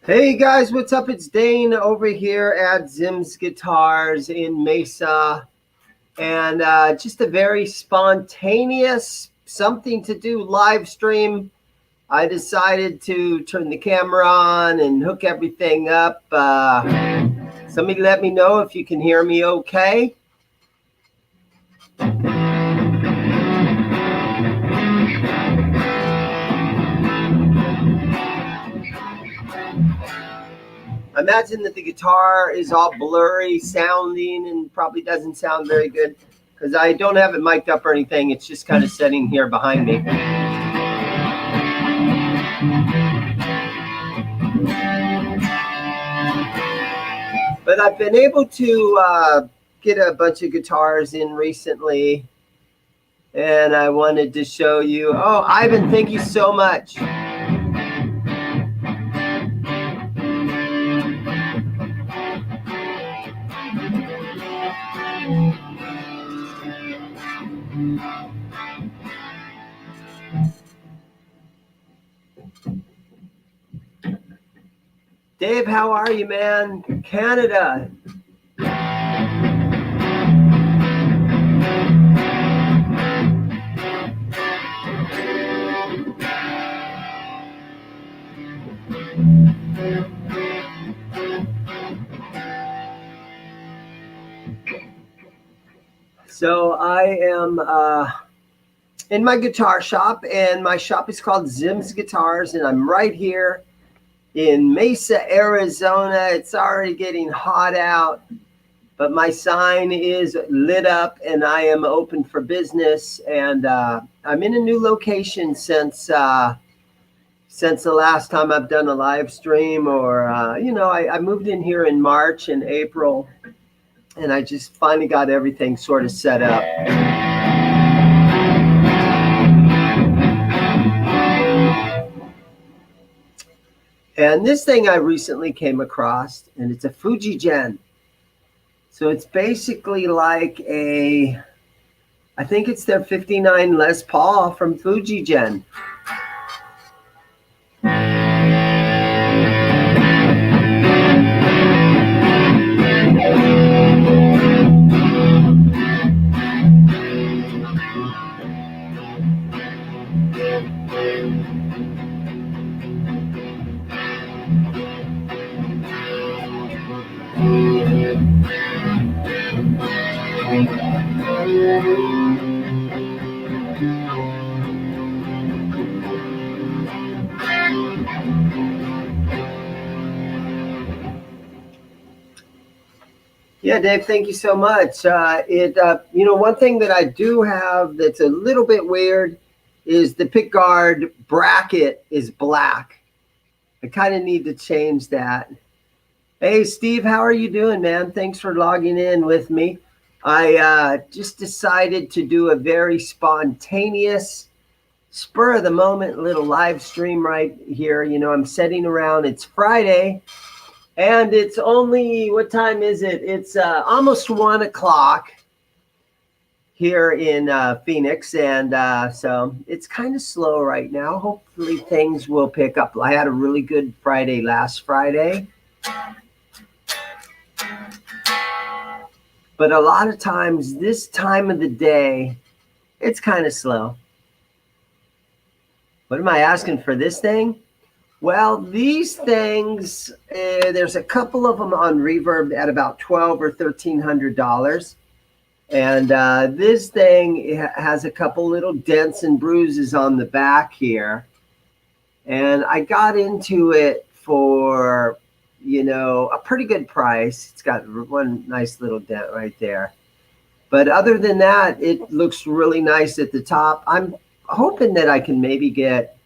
Hey guys, what's up? It's Dane over here at ZIMM'S Guitars in Mesa, and just a very spontaneous something to do live stream. I decided to turn the camera on and hook everything up. Somebody let me know if you can hear me okay. I imagine that the guitar is all blurry sounding and probably doesn't sound very good because I don't have it mic'd up or anything. It's just kind of sitting here behind me. But I've been able to get a bunch of guitars in recently, and I wanted to show you. Oh, Ivan, thank you so much. Dave, how are you, man? Canada. So I am in my guitar shop, and my shop is called ZIMM'S Guitars, and I'm right here in Mesa, Arizona. It's already getting hot out, but my sign is lit up and I am open for business. And I'm in a new location since the last time I've done a live stream, or I moved in here in March and April, and I just finally got everything sort of set up. And this thing I recently came across, and it's a Fujigen. So it's basically like I think it's their 59 Les Paul from Fujigen. Yeah, Dave, thank you so much. One thing that I do have that's a little bit weird is the pickguard bracket is black. I kind of need to change that. Hey, Steve, how are you doing, man? Thanks for logging in with me. I just decided to do a very spontaneous, spur of the moment little live stream right here. You know, I'm sitting around. It's Friday. And it's only, what time is it? It's almost 1 o'clock here in Phoenix. And so it's kind of slow right now. Hopefully things will pick up. I had a really good Friday last Friday. But a lot of times this time of the day, it's kind of slow. What am I asking for this thing? Well, these things, there's a couple of them on Reverb at about $1,200 or $1,300. And this thing has a couple little dents and bruises on the back here. And I got into it for, a pretty good price. It's got one nice little dent right there. But other than that, it looks really nice at the top. I'm hoping that I can maybe get,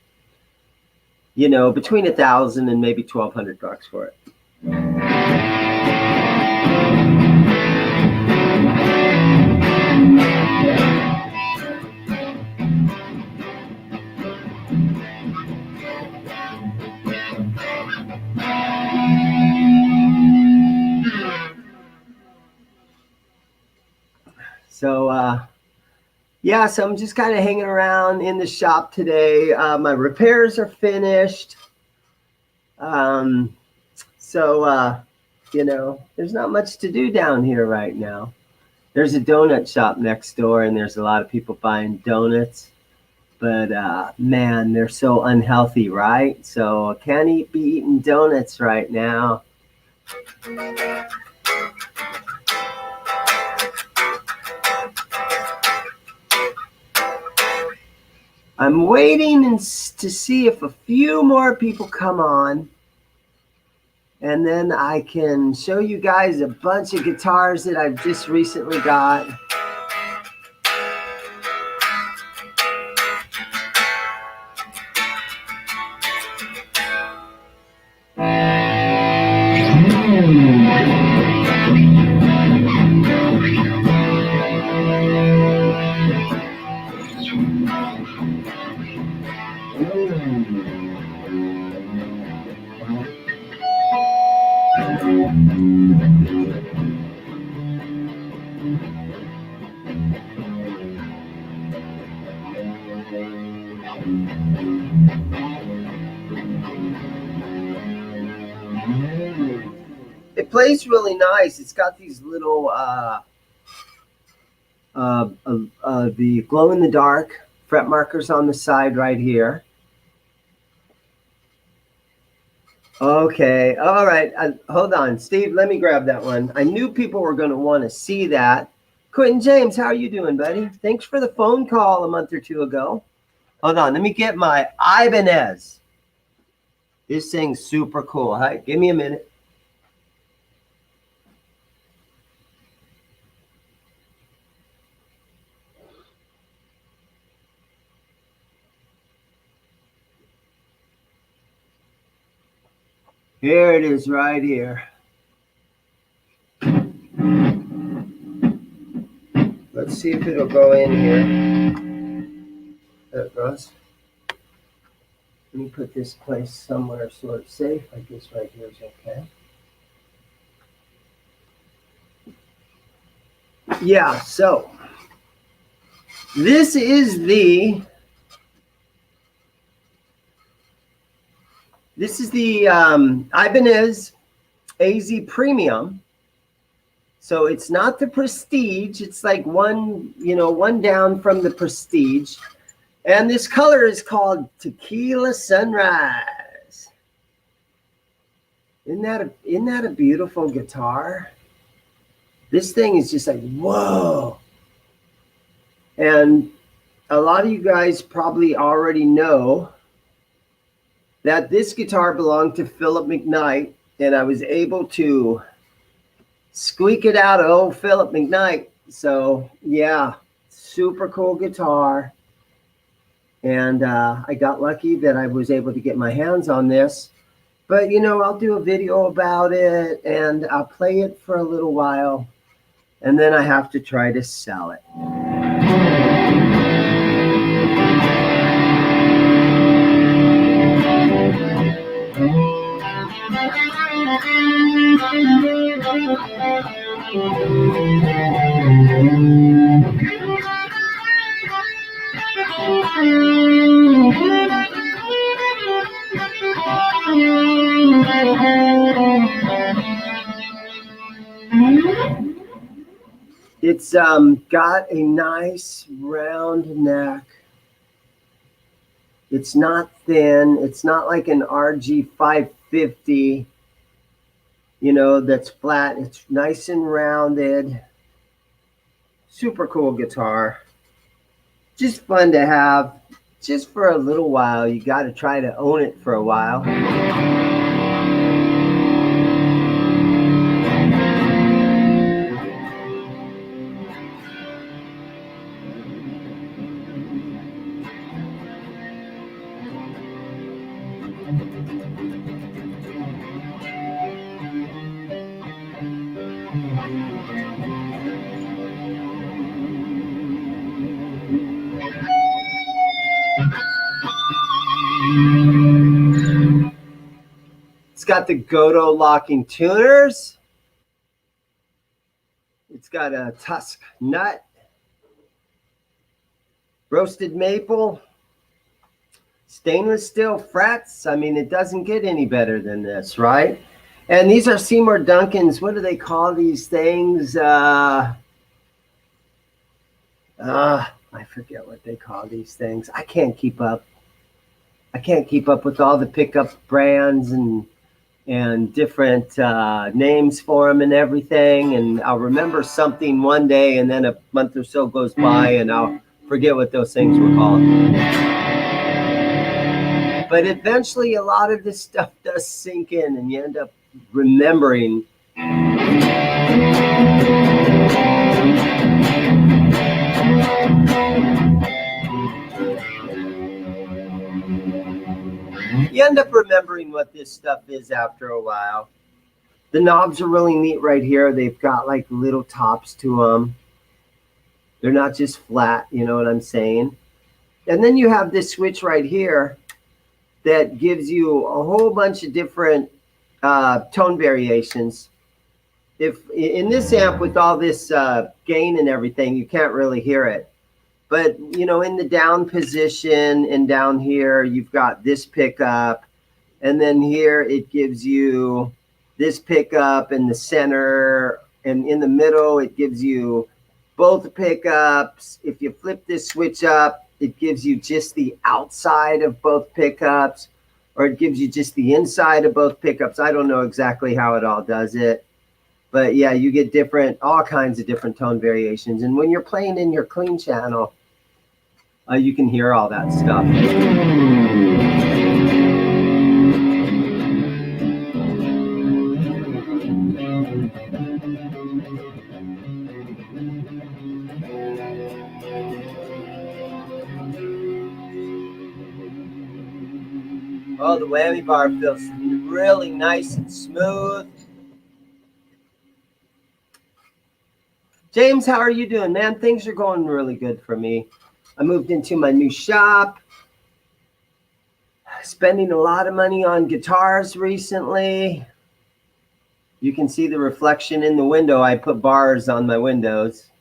between $1,000 and maybe $1,200 for it. So, yeah, so I'm just kind of hanging around in the shop today. My repairs are finished. There's not much to do down here right now. There's a donut shop next door, and there's a lot of people buying donuts. But, man, they're so unhealthy, right? So I can't be eating donuts right now. I'm waiting to see if a few more people come on, and then I can show you guys a bunch of guitars that I've just recently got. It plays really nice. It's got these little the glow in the dark fret markers on the side right here. Okay, all right. Hold on, Steve. Let me grab that one. I knew people were going to want to see that. Quentin James, how are you doing, buddy? Thanks for the phone call a month or two ago. Hold on, let me get my Ibanez. This thing's super cool. Hi, give me a minute. Here it is right here. Let's see if it'll go in here. There it goes. Let me put this place somewhere sort of safe. I guess right here is okay. Yeah, so this is the Ibanez AZ Premium. So it's not the Prestige. It's like one down from the Prestige. And this color is called Tequila Sunrise. Isn't that a beautiful guitar? This thing is just like, whoa. And a lot of you guys probably already know that this guitar belonged to Philip McKnight, and I was able to squeak it out of old Philip McKnight. So yeah, super cool guitar. And I got lucky that I was able to get my hands on this. But I'll do a video about it, and I'll play it for a little while, and then I have to try to sell it. It's got a nice round neck. It's not thin. It's not like an RG 550, you know, that's flat. It's nice and rounded. Super cool guitar. Just fun to have just for a little while. You got to try to own it for a while. It's got the Goto locking tuners. It's got a tusk nut, roasted maple, stainless steel frets. I mean, it doesn't get any better than this, right? And these are Seymour Duncan's. What do they call these things? I forget what they call these things. I can't keep up. I can't keep up with all the pickup brands and different names for them and everything. And I'll remember something one day, and then a month or so goes by, and I'll forget what those things were called. But eventually, a lot of this stuff does sink in, and you end up remembering. You end up remembering what this stuff is after a while. The knobs are really neat right here. They've got like little tops to them. They're not just flat, you know what I'm saying? And then you have this switch right here that gives you a whole bunch of different tone variations. If in this amp with all this gain and everything, you can't really hear it. But, you know, in the down position and down here, you've got this pickup. And then here it gives you this pickup in the center. And in the middle, it gives you both pickups. If you flip this switch up, it gives you just the outside of both pickups. Or it gives you just the inside of both pickups. I don't know exactly how it all does it. But yeah, you get all kinds of different tone variations. And when you're playing in your clean channel, you can hear all that stuff. Oh, the whammy bar feels really nice and smooth. James, how are you doing, man? Things are going really good for me. I moved into my new shop, spending a lot of money on guitars recently. You can see the reflection in the window. I put bars on my windows.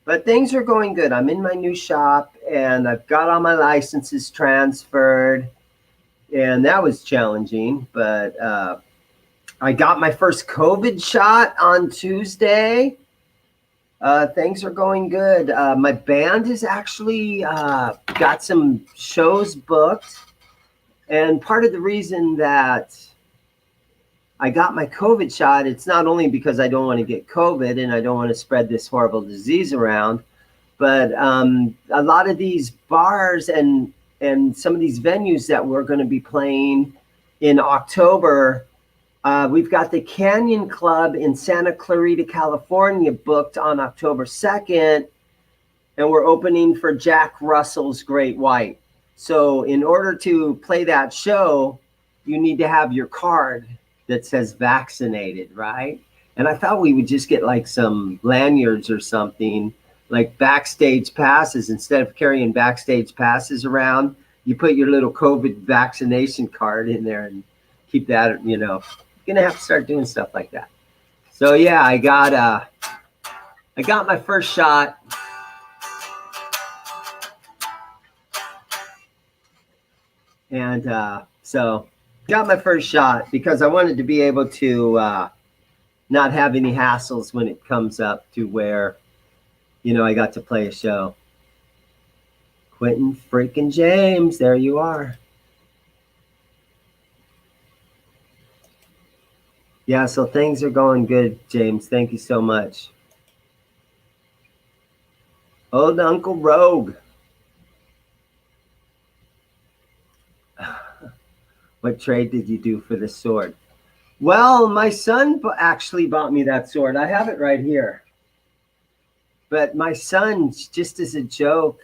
But things are going good. I'm in my new shop, and I've got all my licenses transferred. And that was challenging, but I got my first COVID shot on Tuesday. Things are going good. My band has actually got some shows booked. And part of the reason that I got my COVID shot, it's not only because I don't want to get COVID and I don't want to spread this horrible disease around, but a lot of these bars and some of these venues that we're going to be playing in October, we've got the Canyon Club in Santa Clarita, California, booked on October 2nd, and we're opening for Jack Russell's Great White. So in order to play that show, you need to have your card that says vaccinated, right? And I thought we would just get like some lanyards or something, like backstage passes. Instead of carrying backstage passes around, you put your little COVID vaccination card in there and keep that, you know. Gonna have to start doing stuff like that. So yeah, I got my first shot. And so got my first shot because I wanted to be able to not have any hassles when it comes up to where, you know, I got to play a show. Quentin freaking James, there you are. Yeah, so things are going good, James. Thank you so much. Oh, the Uncle Rogue. What trade did you do for this sword? Well, my son actually bought me that sword. I have it right here. But my son, just as a joke,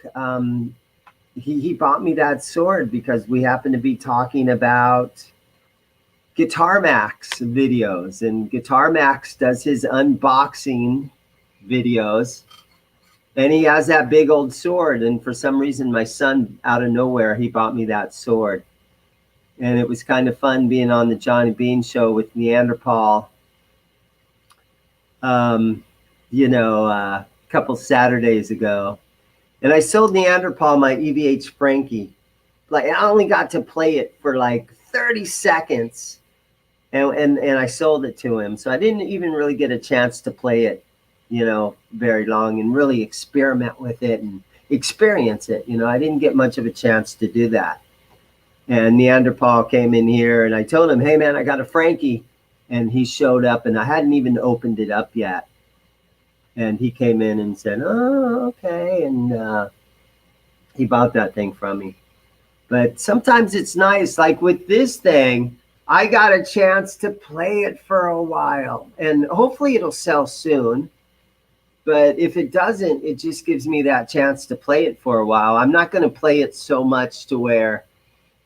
he bought me that sword because we happened to be talking about Guitar Max videos, and Guitar Max does his unboxing videos, and he has that big old sword. And for some reason, my son, out of nowhere, he bought me that sword. And it was kind of fun being on the Johnny Bean show with Neanderthal, a couple Saturdays ago. And I sold Neanderthal my EVH Frankie. Like, I only got to play it for like 30 seconds. And I sold it to him. So I didn't even really get a chance to play it, very long and really experiment with it and experience it. I didn't get much of a chance to do that. And Neanderthal came in here and I told him, hey man, I got a Frankie. And he showed up and I hadn't even opened it up yet. And he came in and said, oh, okay. And he bought that thing from me. But sometimes it's nice, like with this thing, I got a chance to play it for a while. And hopefully it'll sell soon. But if it doesn't, it just gives me that chance to play it for a while. I'm not going to play it so much to where,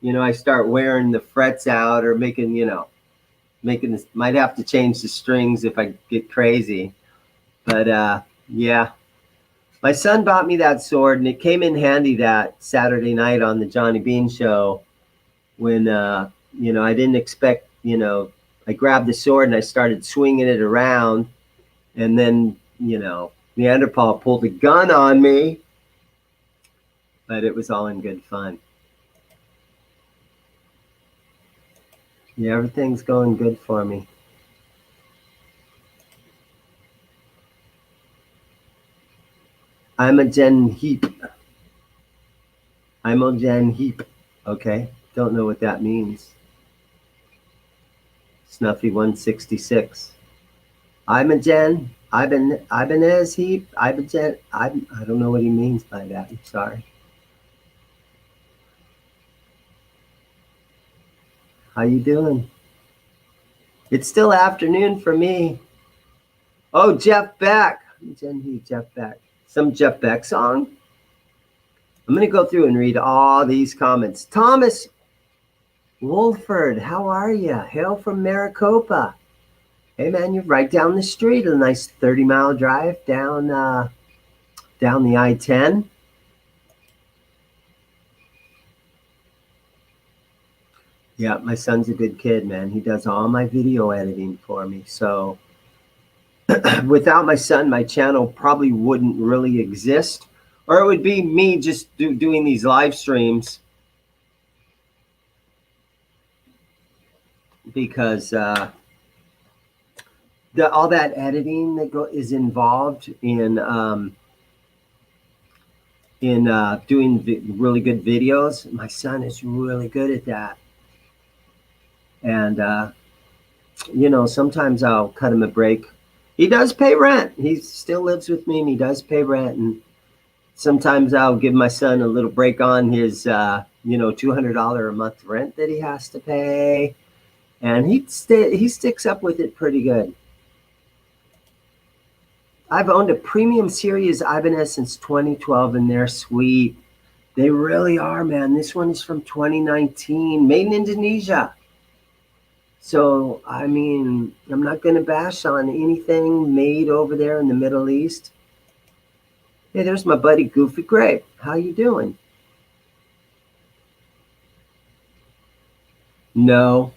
I start wearing the frets out or making this, might have to change the strings if I get crazy. But yeah, my son bought me that sword and it came in handy that Saturday night on the Johnny Bean show when, I didn't expect, I grabbed the sword and I started swinging it around and then, Neanderthal pulled a gun on me, but it was all in good fun. Yeah, everything's going good for me. Imogen Heap. Imogen Heap. Okay. Don't know what that means. Snuffy 166. Imogen. Ibanez Heap. Ibanez. I don't know what he means by that. I'm sorry. How you doing? It's still afternoon for me. Oh, Jeff Beck. Jen Heap, Jeff Beck. Some Jeff Beck song? I'm going to go through and read all these comments. Thomas Wolford, how are you? Hail from Maricopa. Hey, man, you're right down the street. A nice 30-mile drive down the I-10. Yeah, my son's a good kid, man. He does all my video editing for me. So without my son, my channel probably wouldn't really exist. Or it would be me just doing these live streams. Because all that editing that is involved in doing really good videos, my son is really good at that. And sometimes I'll cut him a break. He does pay rent. He still lives with me and he does pay rent. And sometimes I'll give my son a little break on his $200 a month rent that he has to pay. And he sticks up with it pretty good. I've owned a premium series Ibanez since 2012 and they're sweet. They really are, man. This one is from 2019, made in Indonesia. So, I mean, I'm not going to bash on anything made over there in the Middle East. Hey, there's my buddy Goofy Gray. How you doing? No.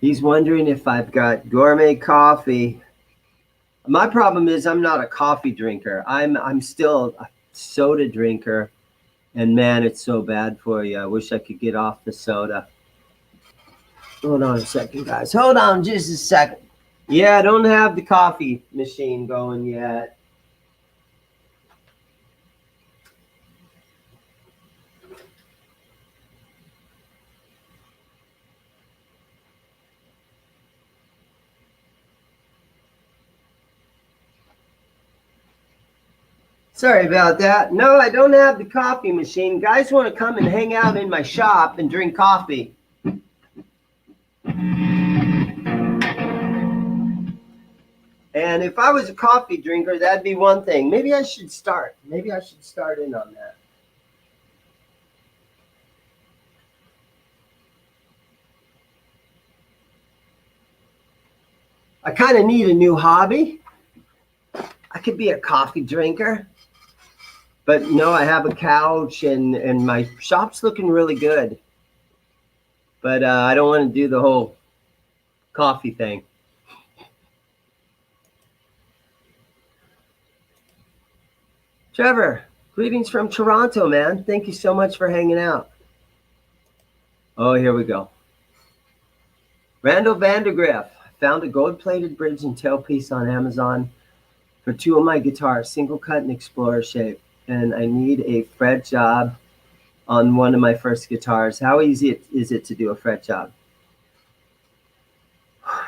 He's wondering if I've got gourmet coffee. My problem is I'm not a coffee drinker. I'm still a soda drinker. And man, it's so bad for you. I wish I could get off the soda. Hold on a second, guys. Hold on just a second. Yeah, I don't have the coffee machine going yet. Sorry about that. No, I don't have the coffee machine. Guys want to come and hang out in my shop and drink coffee. And if I was a coffee drinker, that'd be one thing. Maybe I should start. Maybe I should start in on that. I kind of need a new hobby. I could be a coffee drinker. But no, I have a couch and my shop's looking really good. But I don't want to do the whole coffee thing. Trevor, greetings from Toronto, man. Thank you so much for hanging out. Oh, here we go. Randall Vandergriff. Found a gold-plated bridge and tailpiece on Amazon for 2 of my guitars, single cut and Explorer shape. And I need a fret job on one of my first guitars. How easy is it to do a fret job?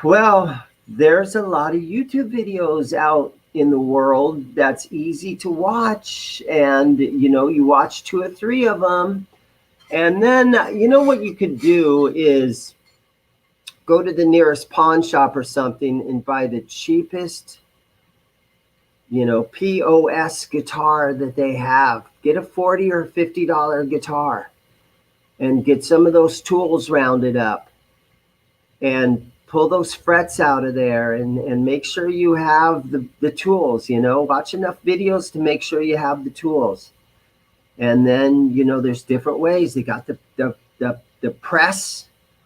Well, there's a lot of YouTube videos out in the world that's easy to watch. And, you know, you watch 2 or 3 of them. And then, you know, what you could do is go to the nearest pawn shop or something and buy the cheapest, you know, POS guitar that they have. Get a $40 or $50 guitar and get some of those tools rounded up and pull those frets out of there and make sure you have the tools, you know, watch enough videos to make sure you have the tools. And then, you know, there's different ways. They got the press,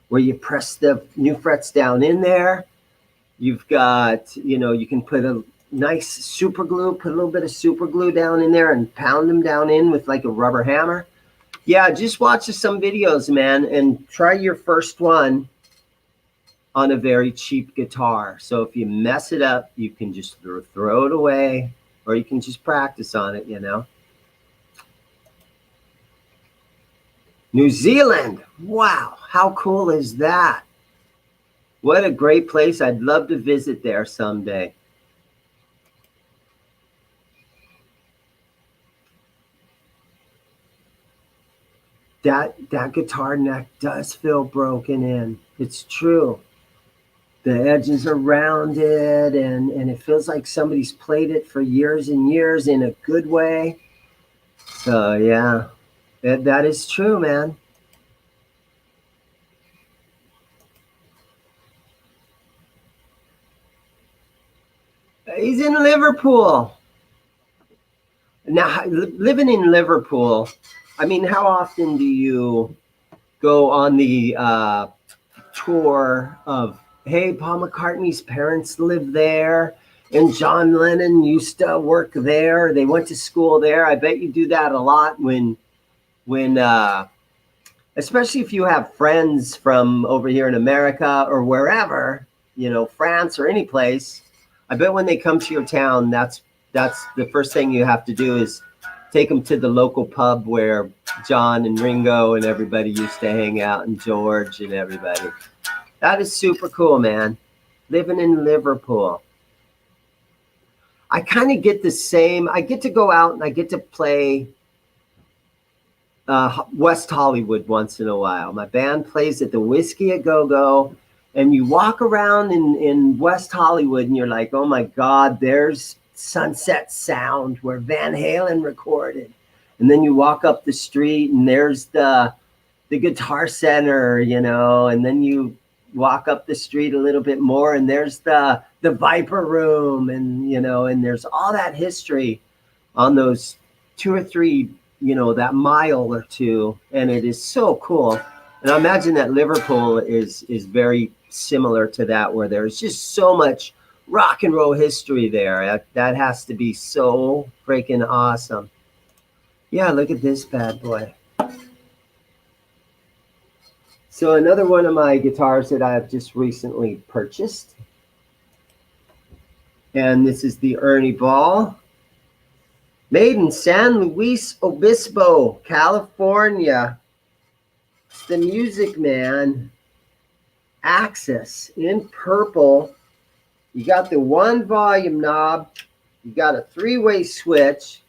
where you press the new frets down in there. You've got, you know, you can put a nice super glue, put a little bit of super glue down in there and pound them down in with like a rubber hammer. Yeah, just watch some videos, man, and try your first one on a very cheap guitar. So if you mess it up, you can just throw it away, or you can just practice on it, you know. New Zealand. Wow, how cool is that? What a great place. I'd love to visit there someday. That guitar neck does feel broken in. It's true. The edges are rounded and it feels like somebody's played it for years and years in a good way. So yeah. That is true, man. He's in Liverpool. Now, living in Liverpool, I mean, how often do you go on the tour of, hey, Paul McCartney's parents live there, and John Lennon used to work there. They went to school there. I bet you do that a lot when especially if you have friends from over here in America or wherever, you know, France or any place. I bet when they come to your town, that's the first thing you have to do is take them to the local pub where John and Ringo and everybody used to hang out, and George and everybody. That is super cool, man. Living in Liverpool. I kind of get the same. I get to go out and I get to play West Hollywood once in a while. My band plays at the Whiskey a Go-Go, and you walk around in West Hollywood and you're like, oh my God, there's Sunset Sound where Van Halen recorded. And then you walk up the street and there's the Guitar Center, you know, and then you walk up the street a little bit more and there's the Viper Room, and, you know, and there's all that history on those 2 or 3, you know, that mile or 2, and it is so cool. And I imagine that Liverpool is very similar to that, where there's just so much rock and roll history there. That has to be so freaking awesome. Yeah, look at this bad boy. So another one of my guitars that I have just recently purchased. And this is the Ernie Ball. Made in San Luis Obispo, California. It's the Music Man Axis in purple. You got the 1 volume knob. You got a 3-way switch.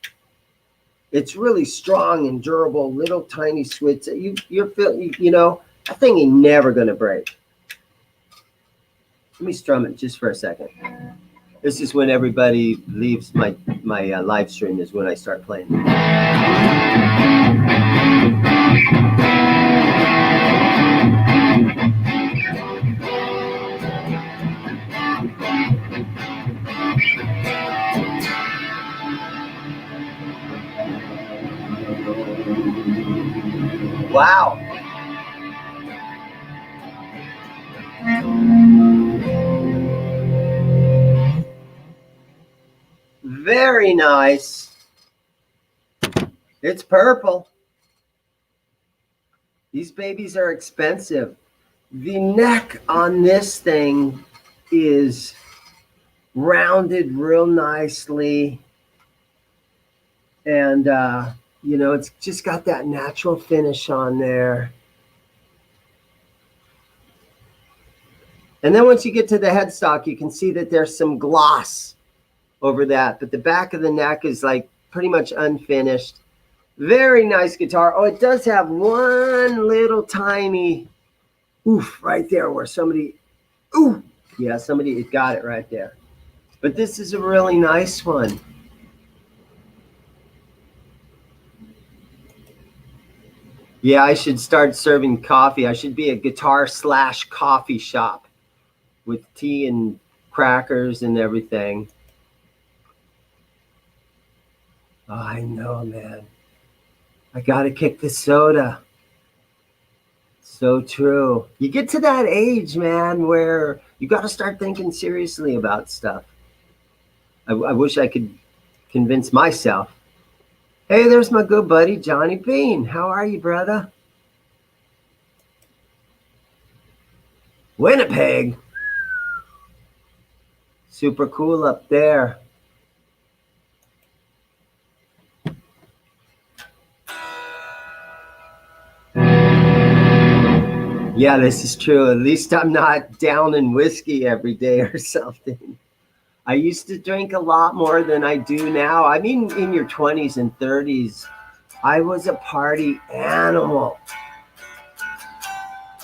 It's really strong and durable, little tiny switch. You're feeling, you know, that thing ain't never gonna break. Let me strum it just for a second. This is when everybody leaves my live stream, is when I start playing. Wow. Very nice. It's purple. These babies are expensive. The neck on this thing is rounded real nicely. And, you know, it's just got that natural finish on there. And then once you get to the headstock, you can see that there's some gloss over that. But the back of the neck is like pretty much unfinished. Very nice guitar. Oh, it does have one little tiny oof right there where somebody, ooh, yeah, somebody got it right there. But this is a really nice one. Yeah, I should start serving coffee. I should be a guitar/coffee shop with tea and crackers and everything. Oh, I know, man. I got to kick the soda. So true. You get to that age, man, where you got to start thinking seriously about stuff. I wish I could convince myself. Hey, there's my good buddy, Johnny Bean. How are you, brother? Winnipeg. Super cool up there. Yeah, this is true. At least I'm not down in whiskey every day or something. I used to drink a lot more than I do now. I mean, in your 20s and 30s, I was a party animal.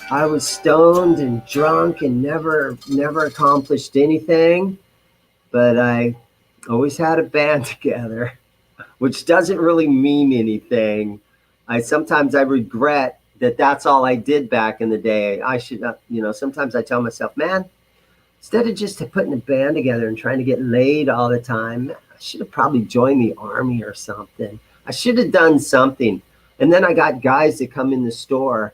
I was stoned and drunk and never accomplished anything. But I always had a band together, which doesn't really mean anything. Sometimes I regret that that's all I did back in the day. I should, you know, sometimes I tell myself, man, instead of just putting a band together and trying to get laid all the time, I should have probably joined the army or something. I should have done something. And then I got guys that come in the store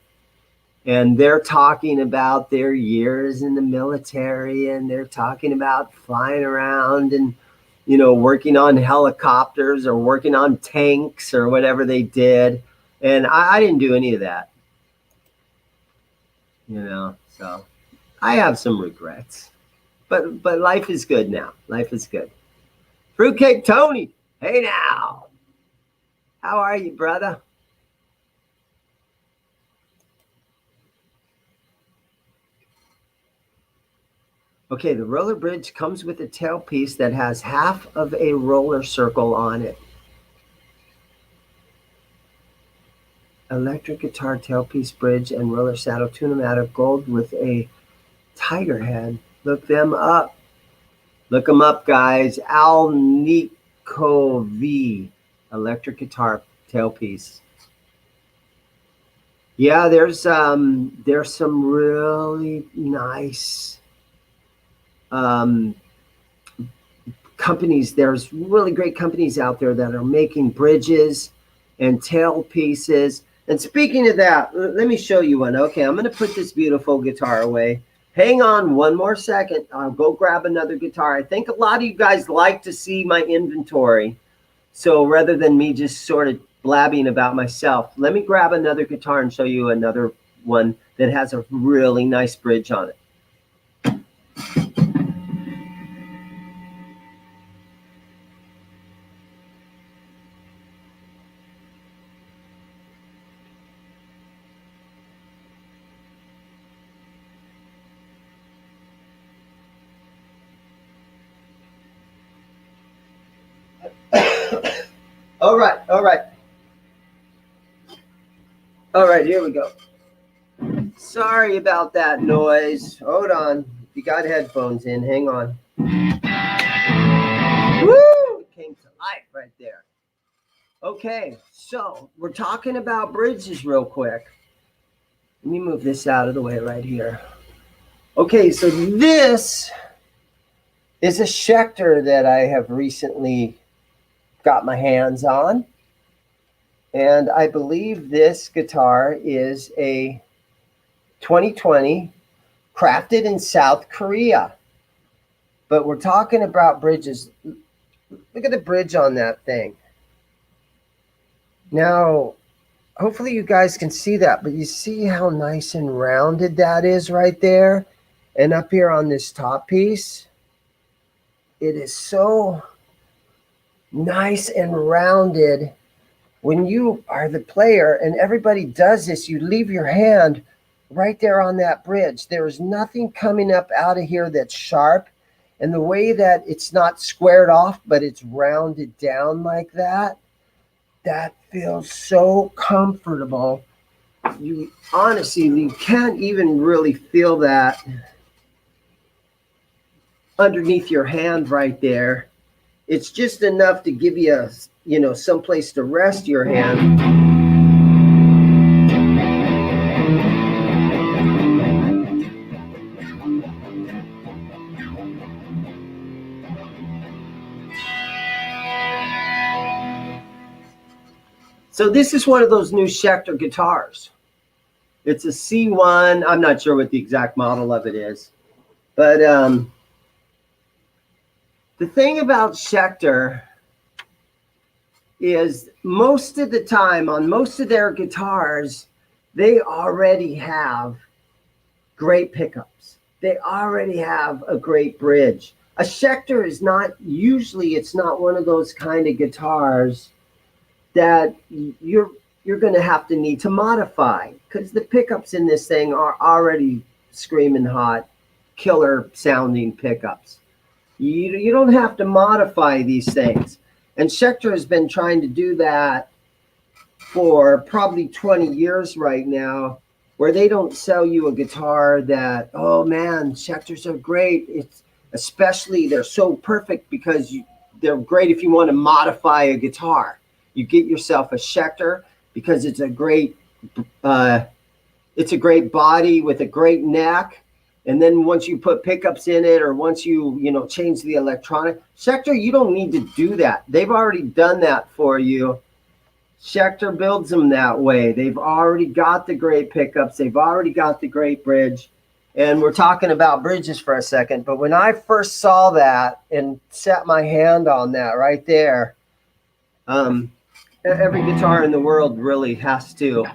and they're talking about their years in the military and they're talking about flying around and, you know, working on helicopters or working on tanks or whatever they did. And I didn't do any of that, you know, so I have some regrets. But life is good now. Life is good. Fruitcake Tony, hey now. How are you, brother? Okay, the roller bridge comes with a tailpiece that has half of a roller circle on it. Electric guitar tailpiece bridge and roller saddle. Tune them out of gold with a tiger head. Look them up. Look them up, guys. Al Nico V. Electric guitar tailpiece. Yeah, there's some really nice companies. There's really great companies out there that are making bridges and tailpieces. And speaking of that, let me show you one. Okay, I'm going to put this beautiful guitar away. Hang on one more second. I'll go grab another guitar. I think a lot of you guys like to see my inventory. So rather than me just sort of blabbing about myself, let me grab another guitar and show you another one that has a really nice bridge on it. All right. All right, here we go. Sorry about that noise. Hold on. You got headphones in. Hang on. Woo! It came to life right there. Okay, so we're talking about bridges real quick. Let me move this out of the way right here. Okay, so this is a Schecter that I have recently got my hands on. And I believe this guitar is a 2020 crafted in South Korea. But we're talking about bridges. Look at the bridge on that thing. Now, hopefully you guys can see that, but you see how nice and rounded that is right there? And up here on this top piece, it is so nice and rounded. When you are the player, and everybody does this, you leave your hand right there on that bridge. There is nothing coming up out of here that's sharp. And the way that it's not squared off, but it's rounded down like that, that feels so comfortable. You honestly, you can't even really feel that underneath your hand right there. It's just enough to give you a, some place to rest your hand. So this is one of those new Schecter guitars. It's a C1. I'm not sure what the exact model of it is. But the thing about Schecter is most of the time on most of their guitars, they already have great pickups. They already have a great bridge. A Schecter is not, usually it's not one of those kind of guitars that you're going to have to need to modify, because the pickups in this thing are already screaming hot, killer sounding pickups. You don't have to modify these things. And Schecter has been trying to do that for probably 20 years right now, where they don't sell you a guitar that, oh man, Schecters are great. It's especially, they're so perfect because they're great if you want to modify a guitar. You get yourself a Schecter because it's a great body with a great neck. And then once you put pickups in it, or once you change the electronic, Schecter, you don't need to do that. They've already done that for you. Schecter builds them that way. They've already got the great pickups. They've already got the great bridge. And we're talking about bridges for a second. But when I first saw that and set my hand on that right there, every guitar in the world really has to,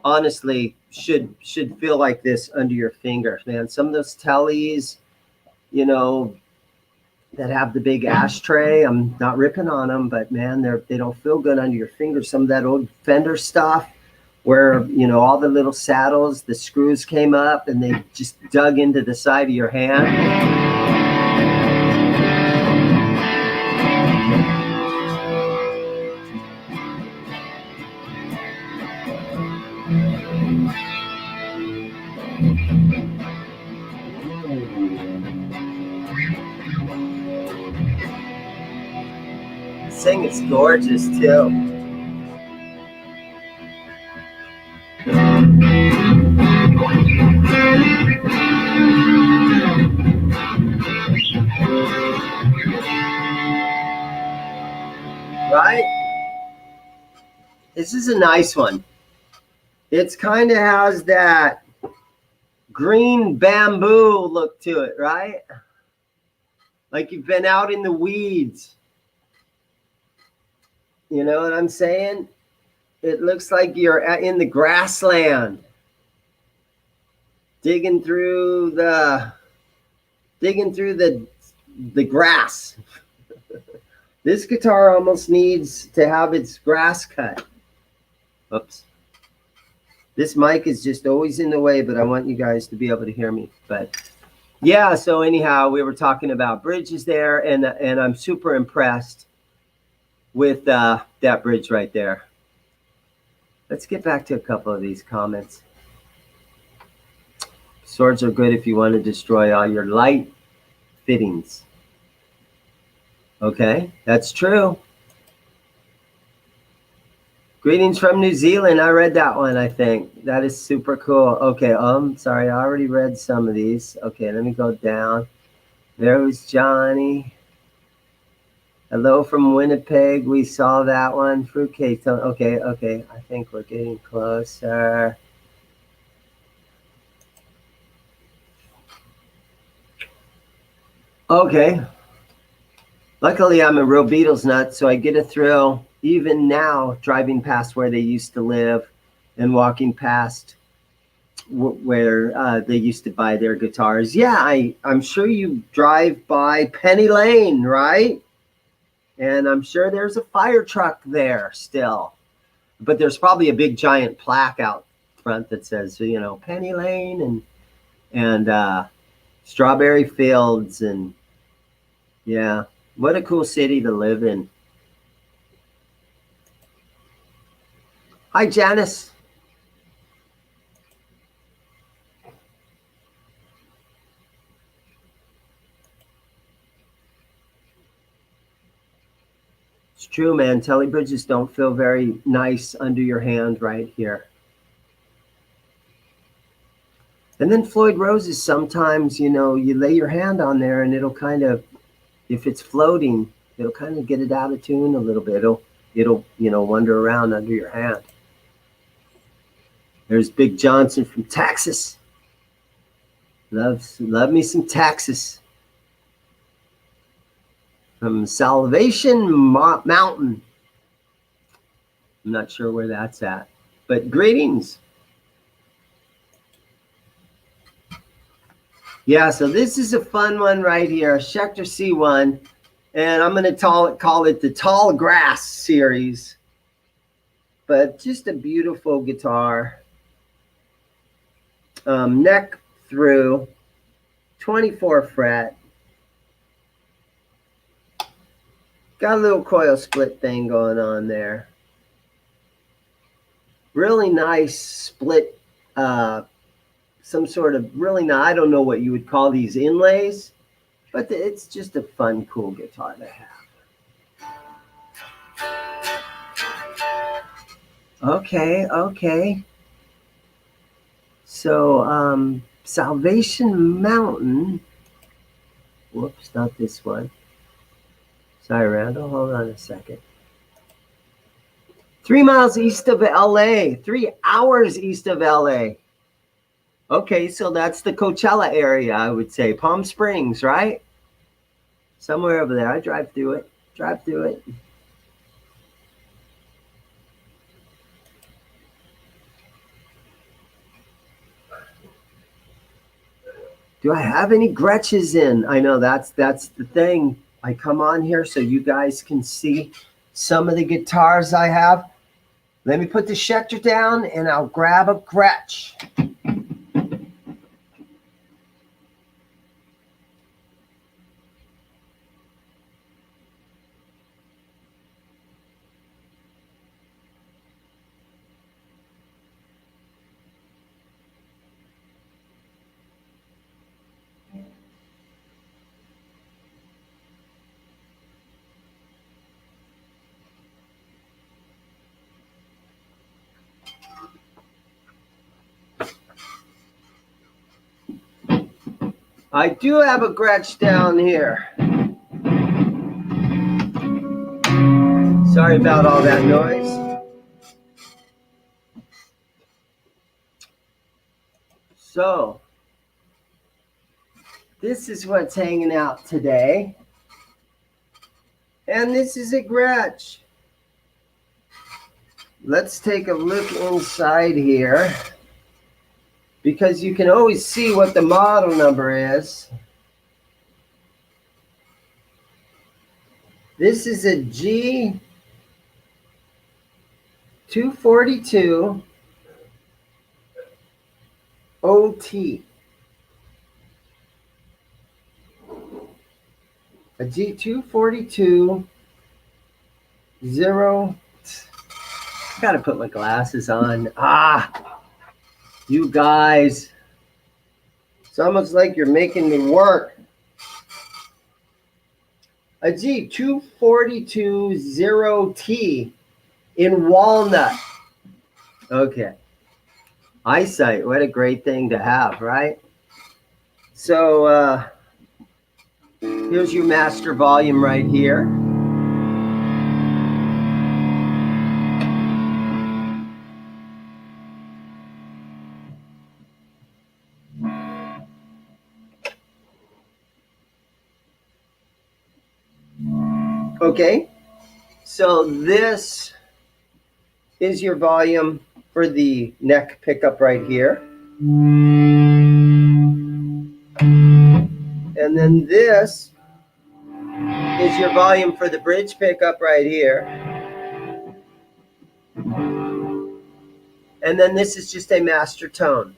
honestly, should feel like this under your fingers, man. Some of those tellies, that have the big ashtray, I'm not ripping on them, but man, they don't feel good under your fingers. Some of that old Fender stuff where, all the little saddles, the screws came up and they just dug into the side of your hand. This thing is gorgeous too. Right? This is a nice one. It's kind of has that green bamboo look to it, right? Like you've been out in the weeds. You know what I'm saying? It looks like you're in the grassland, digging through the grass. This guitar almost needs to have its grass cut. Oops. This mic is just always in the way, but I want you guys to be able to hear me. But yeah, so anyhow, we were talking about bridges there, and I'm super impressed with that bridge right there. Let's get back to a couple of these comments. Swords are good if you want to destroy all your light fittings. Okay, that's true. Greetings from New Zealand. I read that one, I think. That is super cool. Okay, sorry, I already read some of these. Okay, let me go down. There was Johnny. Hello from Winnipeg. We saw that one. Fruitcake. Okay. I think we're getting closer. Okay. Luckily, I'm a real Beatles nut, so I get a thrill even now driving past where they used to live and walking past where they used to buy their guitars. Yeah, I'm sure you drive by Penny Lane, right? And I'm sure there's a fire truck there still. But there's probably a big giant plaque out front that says, you know, Penny Lane and Strawberry Fields. And yeah, what a cool city to live in. Hi, Janice. It's true, man. Telly bridges don't feel very nice under your hand right here. And then Floyd Roses, sometimes, you know, you lay your hand on there and it'll kind of, if it's floating, it'll kind of get it out of tune a little bit. It'll, you know, wander around under your hand. There's Big Johnson from Texas. Love me some Texas. From Salvation Mountain. I'm not sure where that's at, but greetings. Yeah, so this is a fun one right here, Schecter C1, and I'm going to call it the Tall Grass series, but just a beautiful guitar. Neck through, 24 fret. Got a little coil split thing going on there. Really nice split, some sort of really nice, I don't know what you would call these inlays, but it's just a fun, cool guitar to have. Okay. So, Salvation Mountain. Whoops, not this one. Sorry, Randall. Hold on a second. 3 miles east of LA. 3 hours east of LA. Okay, so that's the Coachella area, I would say. Palm Springs, right? Somewhere over there. I drive through it. Do I have any Gretches in? I know that's the thing. I come on here so you guys can see some of the guitars I have. Let me put the Schecter down and I'll grab a Gretch. I do have a Gretch down here. Sorry about all that noise. So, this is what's hanging out today. And this is a Gretch. Let's take a look inside here, because you can always see what the model number is. This is a G242 OT. A G242 0. Gotta put my glasses on. Ah, you guys. It's almost like you're making me work. A G2420T in walnut. Okay. Eyesight, what a great thing to have, right? So here's your master volume right here. Okay, so this is your volume for the neck pickup right here. And then this is your volume for the bridge pickup right here. And then this is just a master tone.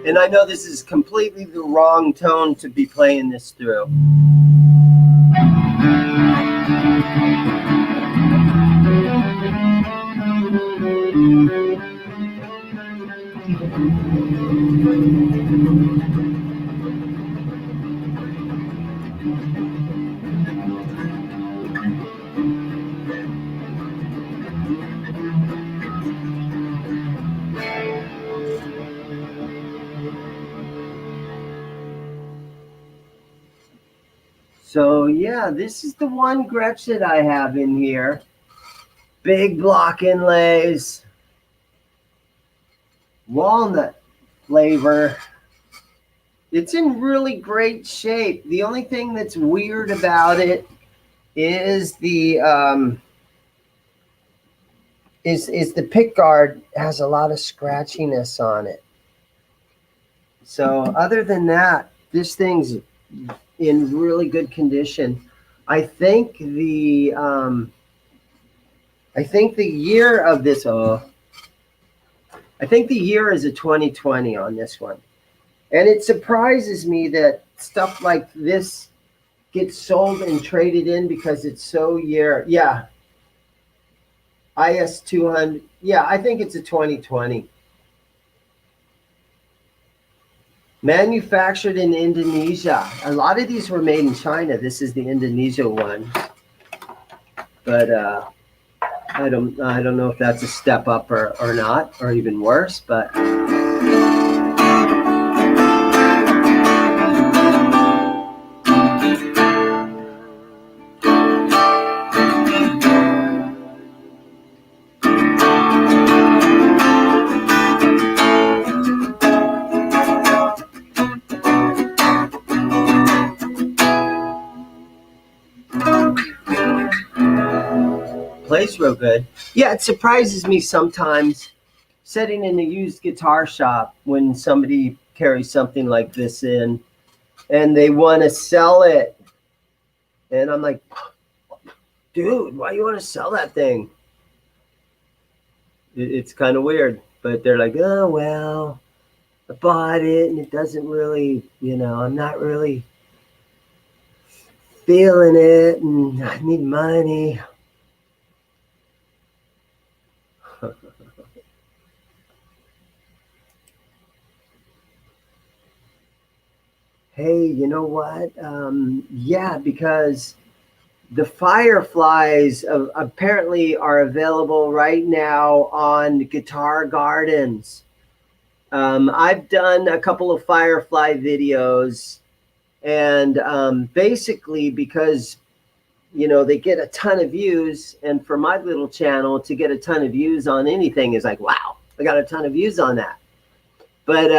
And I know this is completely the wrong tone to be playing this through. So yeah, this is the one Gretch that I have in here. Big block inlays, walnut flavor. It's in really great shape. The only thing that's weird about it is the pick guard has a lot of scratchiness on it. So other than that, this thing's in really good condition. I think the year of this, I think the year is a 2020 on this one. And it surprises me that stuff like this gets sold and traded in because it's so yeah. IS 200, yeah, I think it's a 2020. Manufactured in Indonesia. A lot of these were made in China. This is the Indonesia one. But I don't know if that's a step up or not, or even worse, but plays real good. Yeah, it surprises me sometimes sitting in a used guitar shop when somebody carries something like this in and they want to sell it. And I'm like, dude, why you want to sell that thing? It's kind of weird, but they're like, oh, well, I bought it and it doesn't really, I'm not really feeling it and I need money. Hey, you know what? Yeah, because the Fireflies apparently are available right now on Guitar Gardens. I've done a couple of Firefly videos, and basically because, they get a ton of views, and for my little channel to get a ton of views on anything is like, wow, I got a ton of views on that. But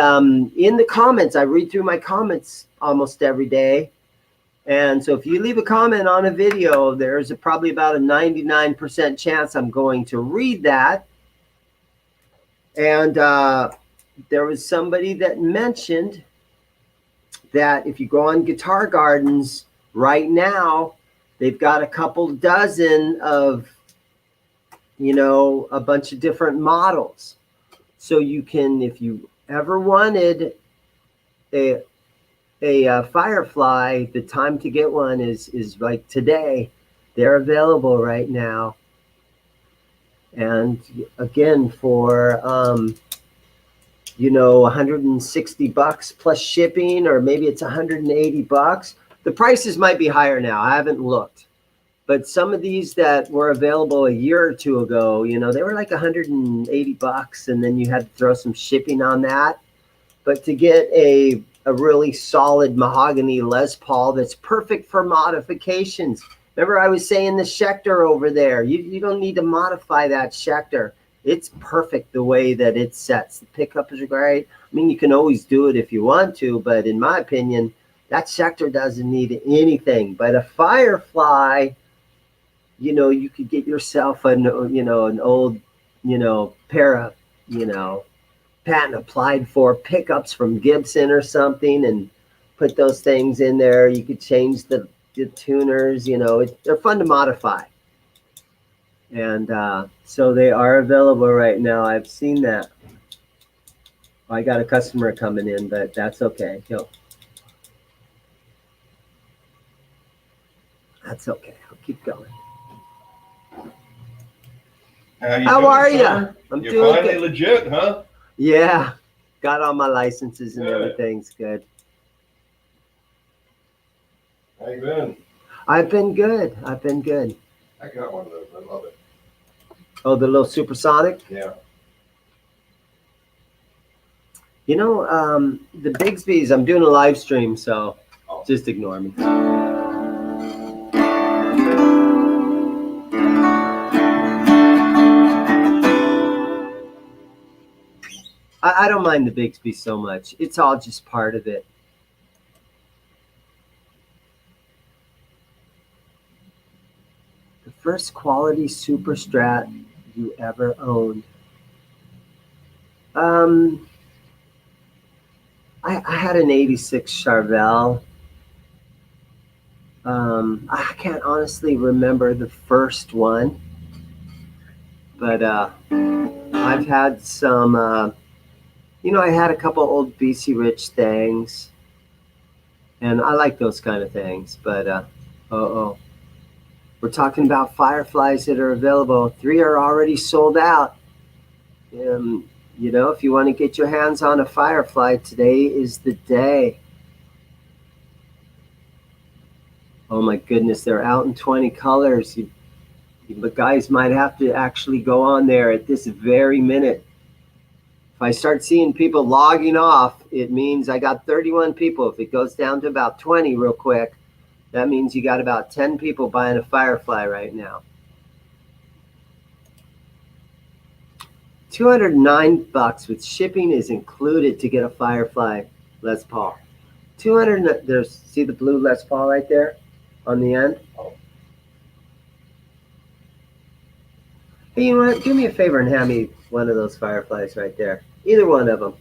in the comments, I read through my comments almost every day. And so if you leave a comment on a video, there's probably about a 99% chance I'm going to read that. And there was somebody that mentioned that if you go on Guitar Gardens right now, They've got a couple dozen of, you know, a bunch of different models. So you can, if you ever wanted a Firefly, the time to get one is like today. They're available right now. And again, for you know, 160 bucks plus shipping, or maybe it's 180 bucks. The prices might be higher now. I haven't looked. But some of these that were available a year or two ago, you know, they were like 180 bucks, and then you had to throw some shipping on that. But to get a really solid mahogany Les Paul that's perfect for modifications. Remember I was saying the Schecter over there. You don't need to modify that Schecter. It's perfect the way that it sets. The pickup is great. I mean, you can always do it if you want to, but in my opinion, that Schecter doesn't need anything. But a Firefly, you know, you could get yourself an old, you know, pair of, you know, patent applied for pickups from Gibson or something, and put those things in there. You could change the tuners, you know, they're fun to modify. And so they are available right now. I've seen that. I got a customer coming in, but that's okay. That's okay. I'll keep going. How are you? I'm You're doing finally good. legit, huh? Yeah, got all my licenses and everything's good. How you been? I've been good. I've been good. I got one of those. I love it. Oh, the little supersonic? Yeah. You know, the Bigsby's, I'm doing a live stream, so just ignore me. I don't mind the Bigsby so much. It's all just part of it. The first quality Super Strat you ever owned. I had an 86 Charvel. I can't honestly remember the first one, but I've had some, you know, I had a couple old BC Rich things, and I like those kind of things, but we're talking about Fireflies that are available. 3 are already sold out. You know, if you want to get your hands on a Firefly, today is the day. Oh my goodness, they're out in 20 colors. The guys might have to actually go on there at this very minute. If I start seeing people logging off, it means I got 31 people. If it goes down to about 20 real quick, that means you got about 10 people buying a Firefly right now. 209 bucks with shipping is included to get a Firefly Les Paul. 200. There's, see the blue Les Paul right there on the end? Hey, you know what? Do me a favor and hand me one of those Fireflies right there. Either one of them.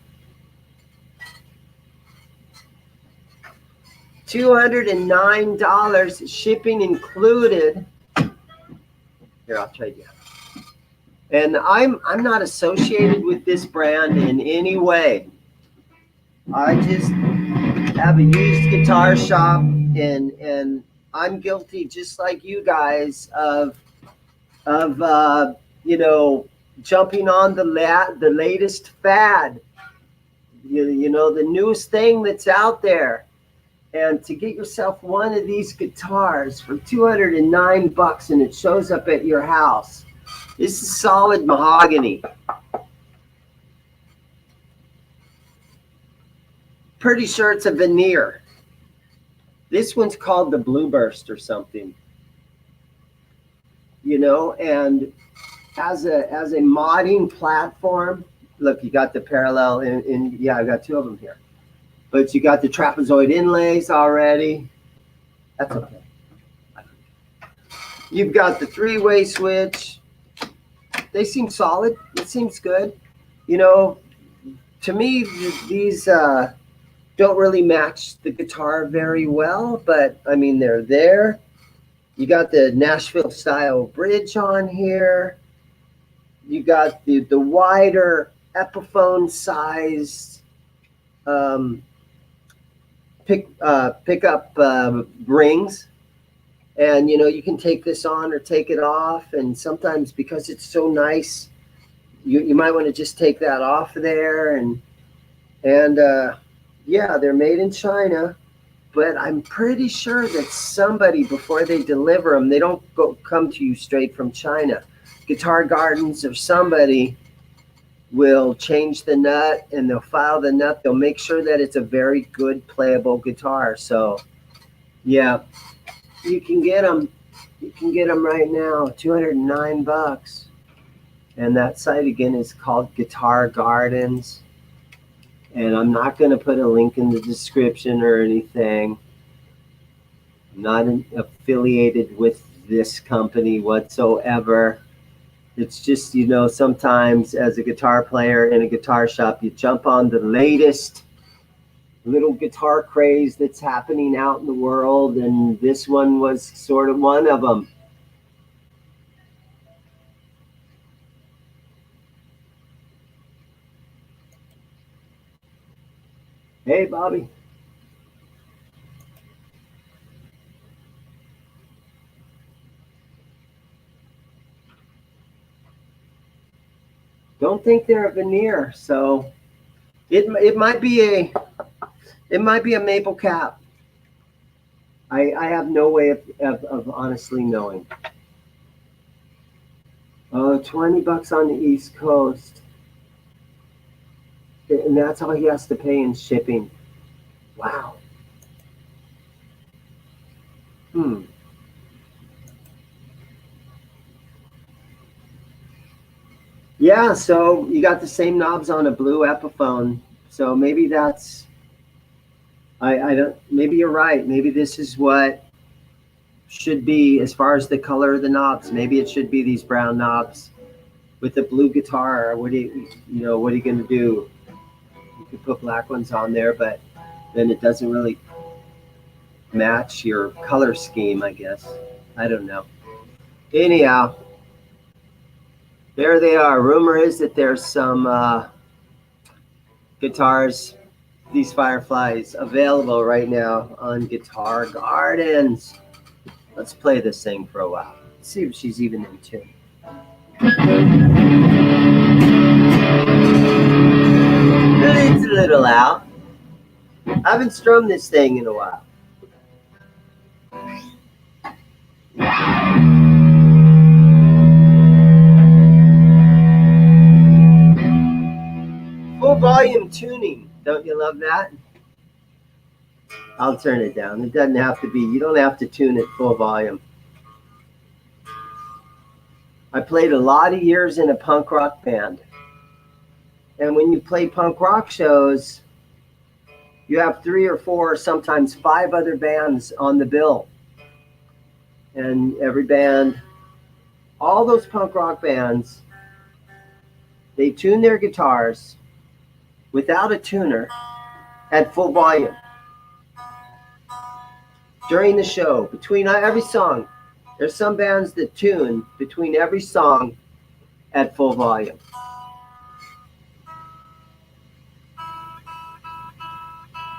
$209, shipping included. Here, I'll trade you. And I'm not associated with this brand in any way. I just have a used guitar shop, and I'm guilty, just like you guys, of you know, jumping on the latest fad. You know, the newest thing that's out there. And to get yourself one of these guitars for 209 bucks, and it shows up at your house. This is solid mahogany. Pretty sure it's a veneer. This one's called the Blueburst or something. You know, and as a modding platform, look, you got the parallel in yeah, I got 2 of them here. But you got the trapezoid inlays already. That's okay. You've got the 3-way switch. They seem solid. It seems good. You know, to me, these don't really match the guitar very well, but I mean, they're there. You got the Nashville style bridge on here. You got the wider Epiphone sized pickup rings. And, you know, you can take this on or take it off. And sometimes because it's so nice, you might want to just take that off there. And yeah, they're made in China. But I'm pretty sure that somebody, before they deliver them, they don't come to you straight from China. Guitar Gardens or somebody will change the nut and they'll file the nut. They'll make sure that it's a very good playable guitar. So, yeah, you can get them. You can get them right now, $209. And that site again is called Guitar Gardens. And I'm not going to put a link in the description or anything. I'm not affiliated with this company whatsoever. It's just, you know, sometimes as a guitar player in a guitar shop, you jump on the latest little guitar craze that's happening out in the world. And this one was sort of one of them. Hey, Bobby. Don't think they're a veneer, so it might be a maple cap. I have no way of honestly knowing. Oh, $20 on the East Coast. And that's all he has to pay in shipping. Wow. Yeah, so you got the same knobs on a blue Epiphone. So maybe that's, I don't, maybe you're right. Maybe this is what should be as far as the color of the knobs. Maybe it should be these brown knobs with the blue guitar. What are you going to do? You could put black ones on there, but then it doesn't really match your color scheme, I guess. I don't know. Anyhow, there they are. Rumor is that there's some guitars, these Fireflies, available right now on Guitar Gardens. Let's play this thing for a while. Let's see if she's even in tune. It's a little out. I haven't strummed this thing in a while. Full volume tuning. Don't you love that? I'll turn it down. It doesn't have to be. You don't have to tune it full volume. I played a lot of years in a punk rock band. And when you play punk rock shows, you have 3 or 4, sometimes 5 other bands on the bill. And every band, all those punk rock bands, they tune their guitars without a tuner at full volume. During the show, between every song, there's some bands that tune between every song at full volume.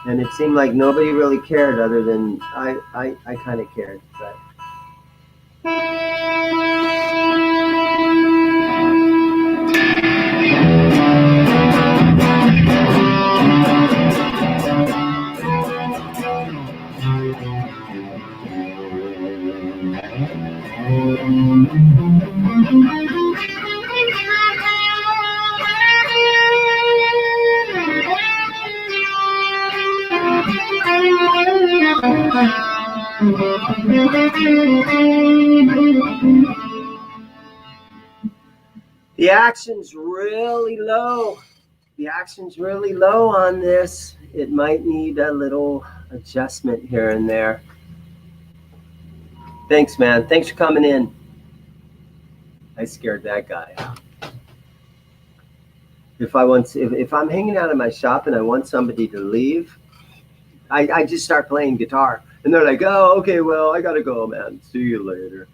And it seemed like nobody really cared other than I kind of cared. But the action's really low. The action's really low on this. It might need a little adjustment here and there. Thanks, man. Thanks for coming in. I scared that guy out. If I'm hanging out in my shop and I want somebody to leave, I just start playing guitar. And they're like, oh, okay, well, I gotta go, man. See you later.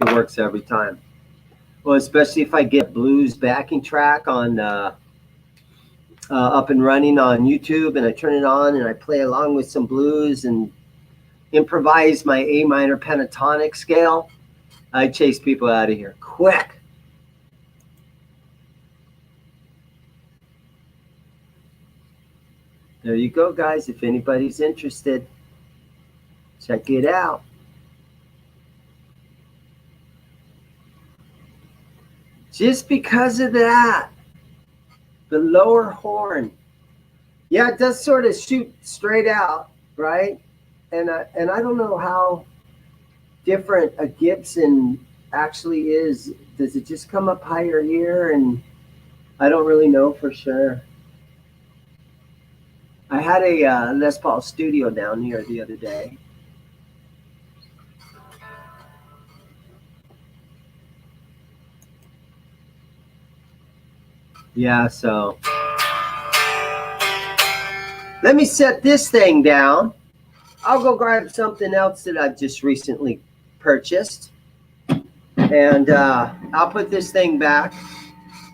It works every time. Well, especially if I get blues backing track on up and running on YouTube, and I turn it on and I play along with some blues and improvise my A minor pentatonic scale. I chase people out of here quick. There you go, guys. If anybody's interested, check it out. Just because of that, the lower horn, yeah, it does sort of shoot straight out, right? And I don't know how different a Gibson actually is. Does it just come up higher here? And I don't really know for sure. I had a Les Paul Studio down here the other day. Yeah, so let me set this thing down. I'll go grab something else that I've just recently purchased. And I'll put this thing back.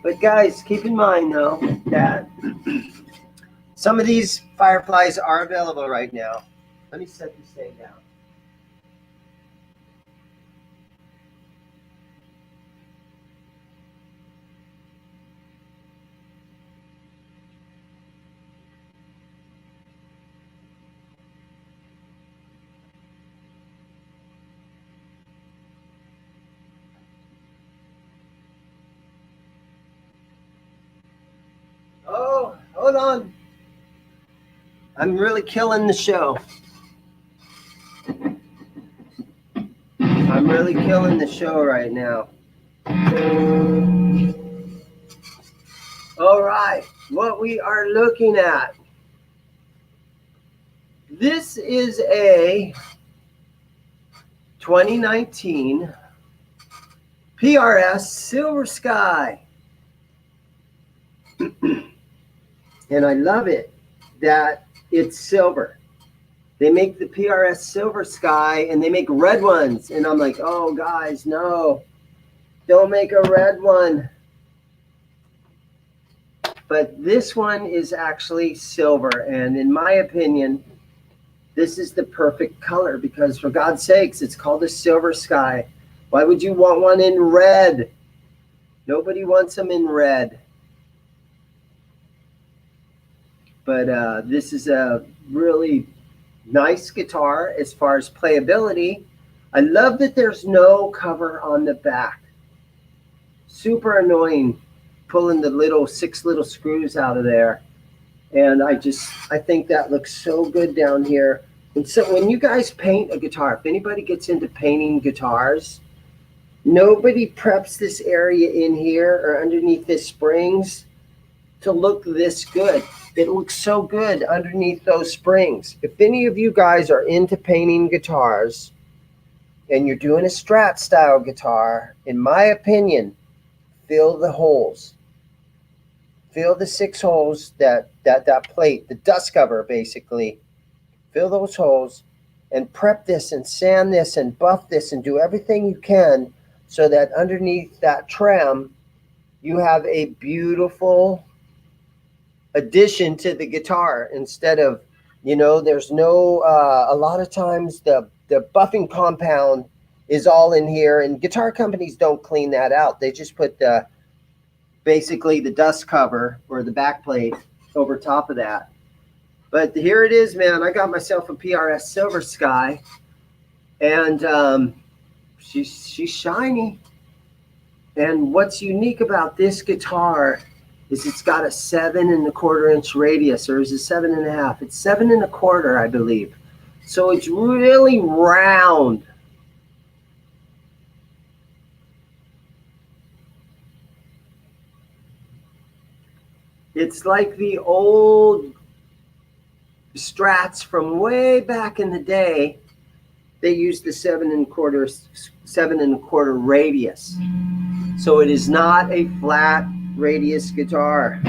But guys, keep in mind though that some of these Fireflies are available right now. Let me set this thing down. Oh, hold on. I'm really killing the show. I'm really killing the show right now. All right, what we are looking at. This is a 2019 PRS Silver Sky. And I love it that it's silver. They make the PRS Silver Sky and they make red ones. And I'm like, oh, guys, no, don't make a red one. But this one is actually silver. And in my opinion, this is the perfect color because for God's sakes, it's called a Silver Sky. Why would you want one in red? Nobody wants them in red. But this is a really nice guitar as far as playability. I love that there's no cover on the back. Super annoying pulling the six little screws out of there. And I think that looks so good down here. And so when you guys paint a guitar, if anybody gets into painting guitars, nobody preps this area in here or underneath the springs to look this good. It looks so good underneath those springs. If any of you guys are into painting guitars and you're doing a Strat style guitar, in my opinion, fill the holes. Fill the 6 holes that plate, the dust cover basically. Fill those holes and prep this and sand this and buff this and do everything you can so that underneath that trim, you have a beautiful addition to the guitar instead of, there's no, a lot of times the buffing compound is all in here and guitar companies don't clean that out. They just put basically the dust cover or the back plate over top of that. But here it is, man. I got myself a PRS Silver Sky and she's shiny. And what's unique about this guitar is it's got a 7 1/4 inch radius, or is it 7 1/2? It's 7 1/4, I believe. So it's really round. It's like the old Strats from way back in the day. They used the 7 1/4 radius. So it is not a flat radius guitar.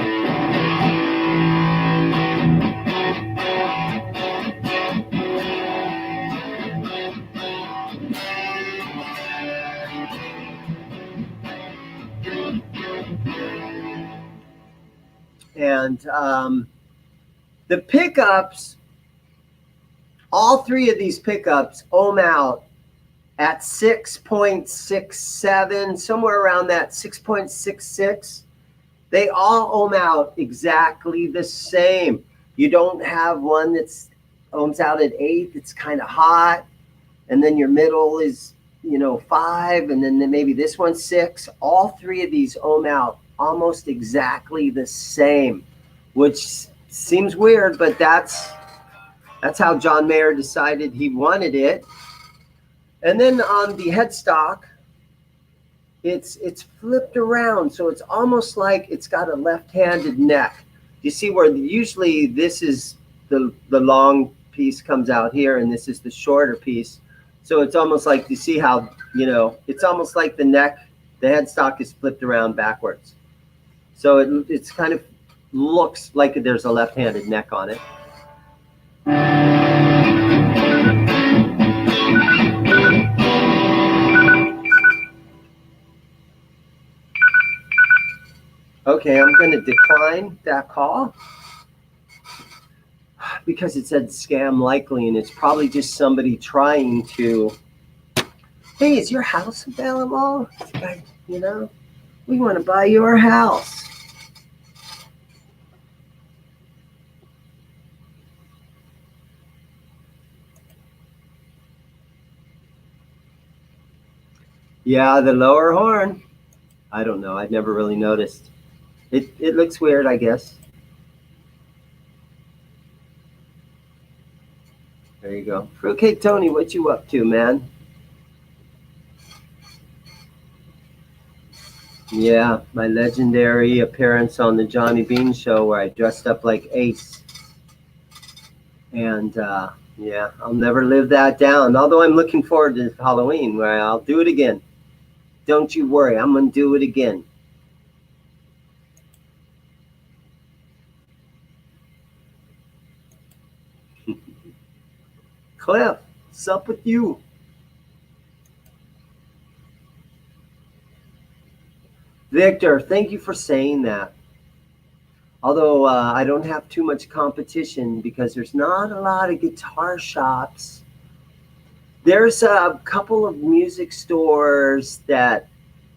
And the pickups, all three of these pickups ohm out at 6.67, somewhere around that 6.66. They all ohm out exactly the same. You don't have one that's ohms out at 8, it's kind of hot, and then your middle is, 5, and then maybe this one's 6. All three of these ohm out almost exactly the same, which seems weird, but that's how John Mayer decided he wanted it. And then on the headstock, it's flipped around, so it's almost like it's got a left-handed neck. You see where usually this is the long piece comes out here, and this is the shorter piece. So it's almost like, you see how, it's almost like the neck, the headstock is flipped around backwards. So it's kind of looks like there's a left-handed neck on it. Okay, I'm going to decline that call because it said scam likely, and it's probably just somebody trying to, hey, is your house available? We want to buy your house. Yeah, the lower horn. I don't know. I've never really noticed. It looks weird, I guess. There you go. Fruitcake Tony, what you up to, man? Yeah, my legendary appearance on the Johnny Bean show where I dressed up like Ace. And yeah, I'll never live that down. Although I'm looking forward to Halloween where I'll do it again. Don't you worry, I'm going to do it again. Cliff, what's up with you? Victor, thank you for saying that. Although I don't have too much competition because there's not a lot of guitar shops. There's a couple of music stores that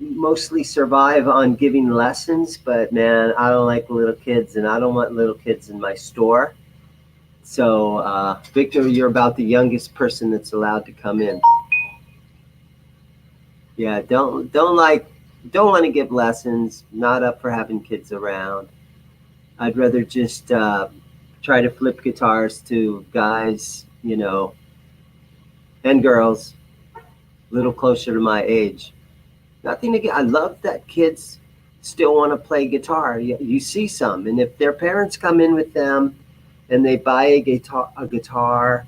mostly survive on giving lessons, but man, I don't like little kids, and I don't want little kids in my store. So, Victor, you're about the youngest person that's allowed to come in. Yeah, don't want to give lessons. Not up for having kids around. I'd rather just try to flip guitars to guys, and girls, a little closer to my age. Nothing to get. I love that kids still want to play guitar. You see some, and if their parents come in with them and they buy a guitar,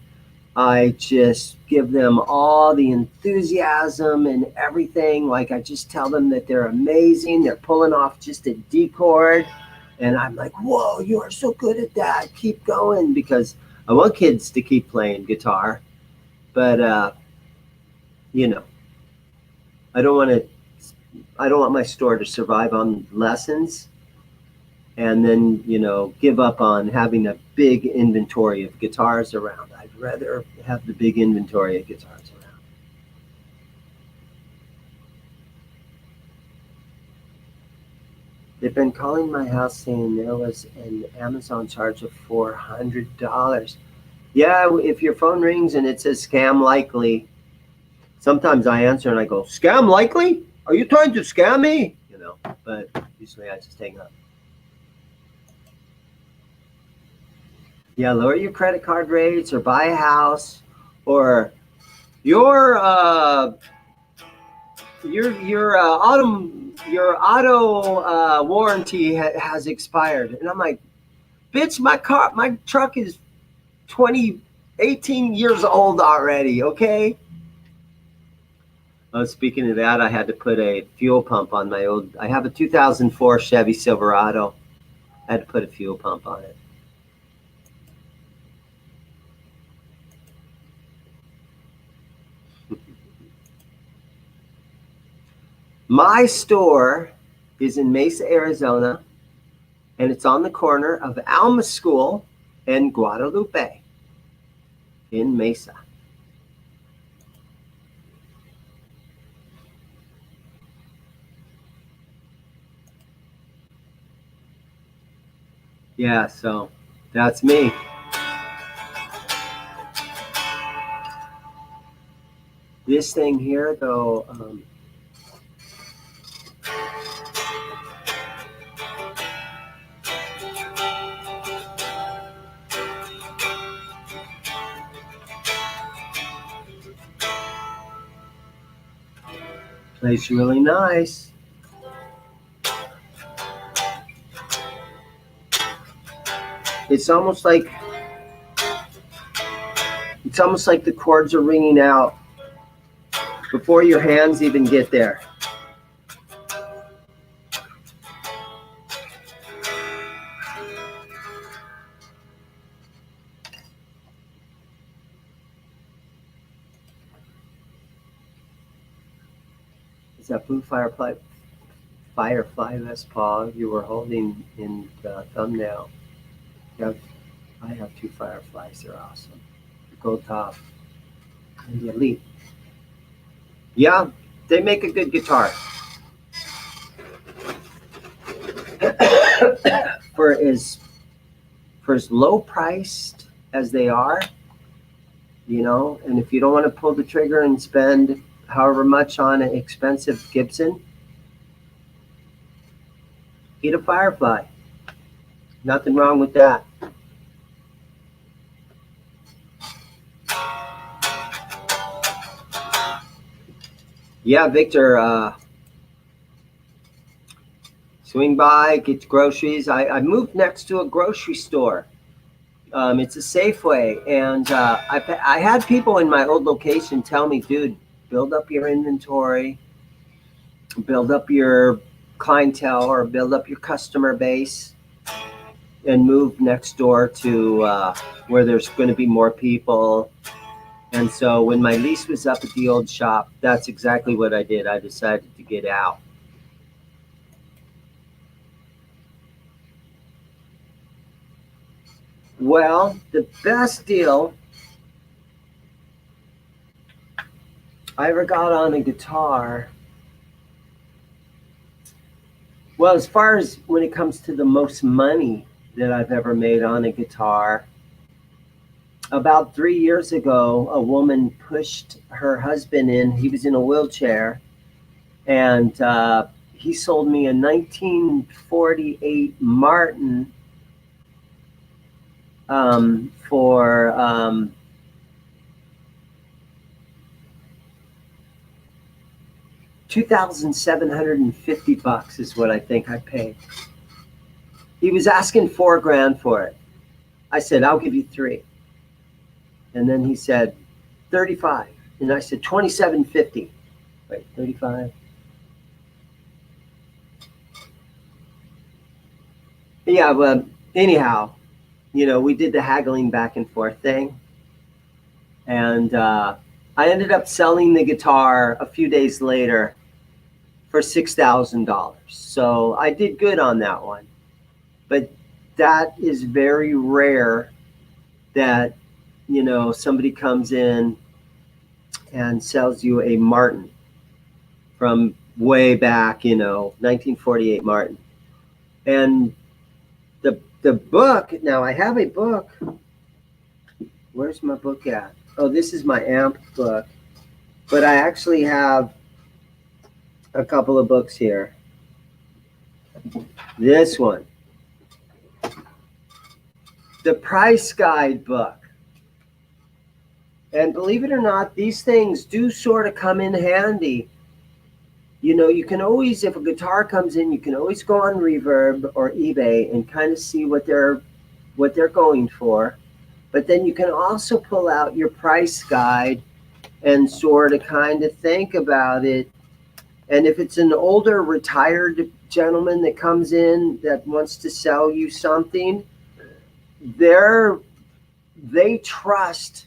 I just give them all the enthusiasm and everything. Like, I just tell them that they're amazing. They're pulling off just a D chord. And I'm like, whoa, you are so good at that. Keep going, because I want kids to keep playing guitar. But, I don't want my store to survive on lessons and then, give up on having a big inventory of guitars around. I'd rather have the big inventory of guitars around. They've been calling my house saying there was an Amazon charge of $400. Yeah, if your phone rings and it says scam likely, sometimes I answer and I go, scam likely? Are you trying to scam me? But usually I just hang up. Yeah, lower your credit card rates or buy a house, or your auto warranty has expired. And I'm like, bitch, my truck is 18 years old already, okay? Speaking of that, I had to put a fuel pump on I have a 2004 Chevy Silverado. I had to put a fuel pump on it. My store is in Mesa, Arizona. And it's on the corner of Alma School and Guadalupe in Mesa. Yeah, so that's me. This thing here, though, plays really nice. It's almost like the chords are ringing out before your hands even get there. Is that blue Firefly Les Paul you were holding in the thumbnail? I have two Fireflies. They're awesome. The Gold Top and the Elite. Yeah, they make a good guitar. For as low priced as they are, you know, and if you don't want to pull the trigger and spend however much on an expensive Gibson, get a Firefly. Nothing wrong with that. Yeah, Victor, swing by, get groceries. I moved next to a grocery store. It's a Safeway, and I had people in my old location tell me, dude, build up your inventory, build up your clientele, or build up your customer base, and move next door to where there's going to be more people. And so when my lease was up at the old shop, that's exactly what I did. I decided to get out. Well, the best deal I ever got on a guitar, well, as far as when it comes to the most money that I've ever made on a guitar, about 3 years ago, a woman pushed her husband in. He was in a wheelchair, and he sold me a 1948 Martin for $2,750 is what I think I paid. He was asking $4,000 for it. I said, I'll give you $3,000. And then he said, $35,000. And I said, $2,750. Wait, $35,000. Yeah, well, anyhow, you know, we did the haggling back and forth thing. And I ended up selling the guitar a few days later for $6,000. So I did good on that one. But that is very rare that, you know, somebody comes in and sells you a Martin from way back, you know, 1948 Martin. And the book, now I have a book. Where's my book at? Oh, this is my amp book. But I actually have a couple of books here. This one, the price guide book. And believe it or not, these things do sort of come in handy. You know, you can always, if a guitar comes in, you can always go on Reverb or eBay and kind of see what they're going for. But then you can also pull out your price guide and sort of kind of think about it. And if it's an older retired gentleman that comes in that wants to sell you something, they trust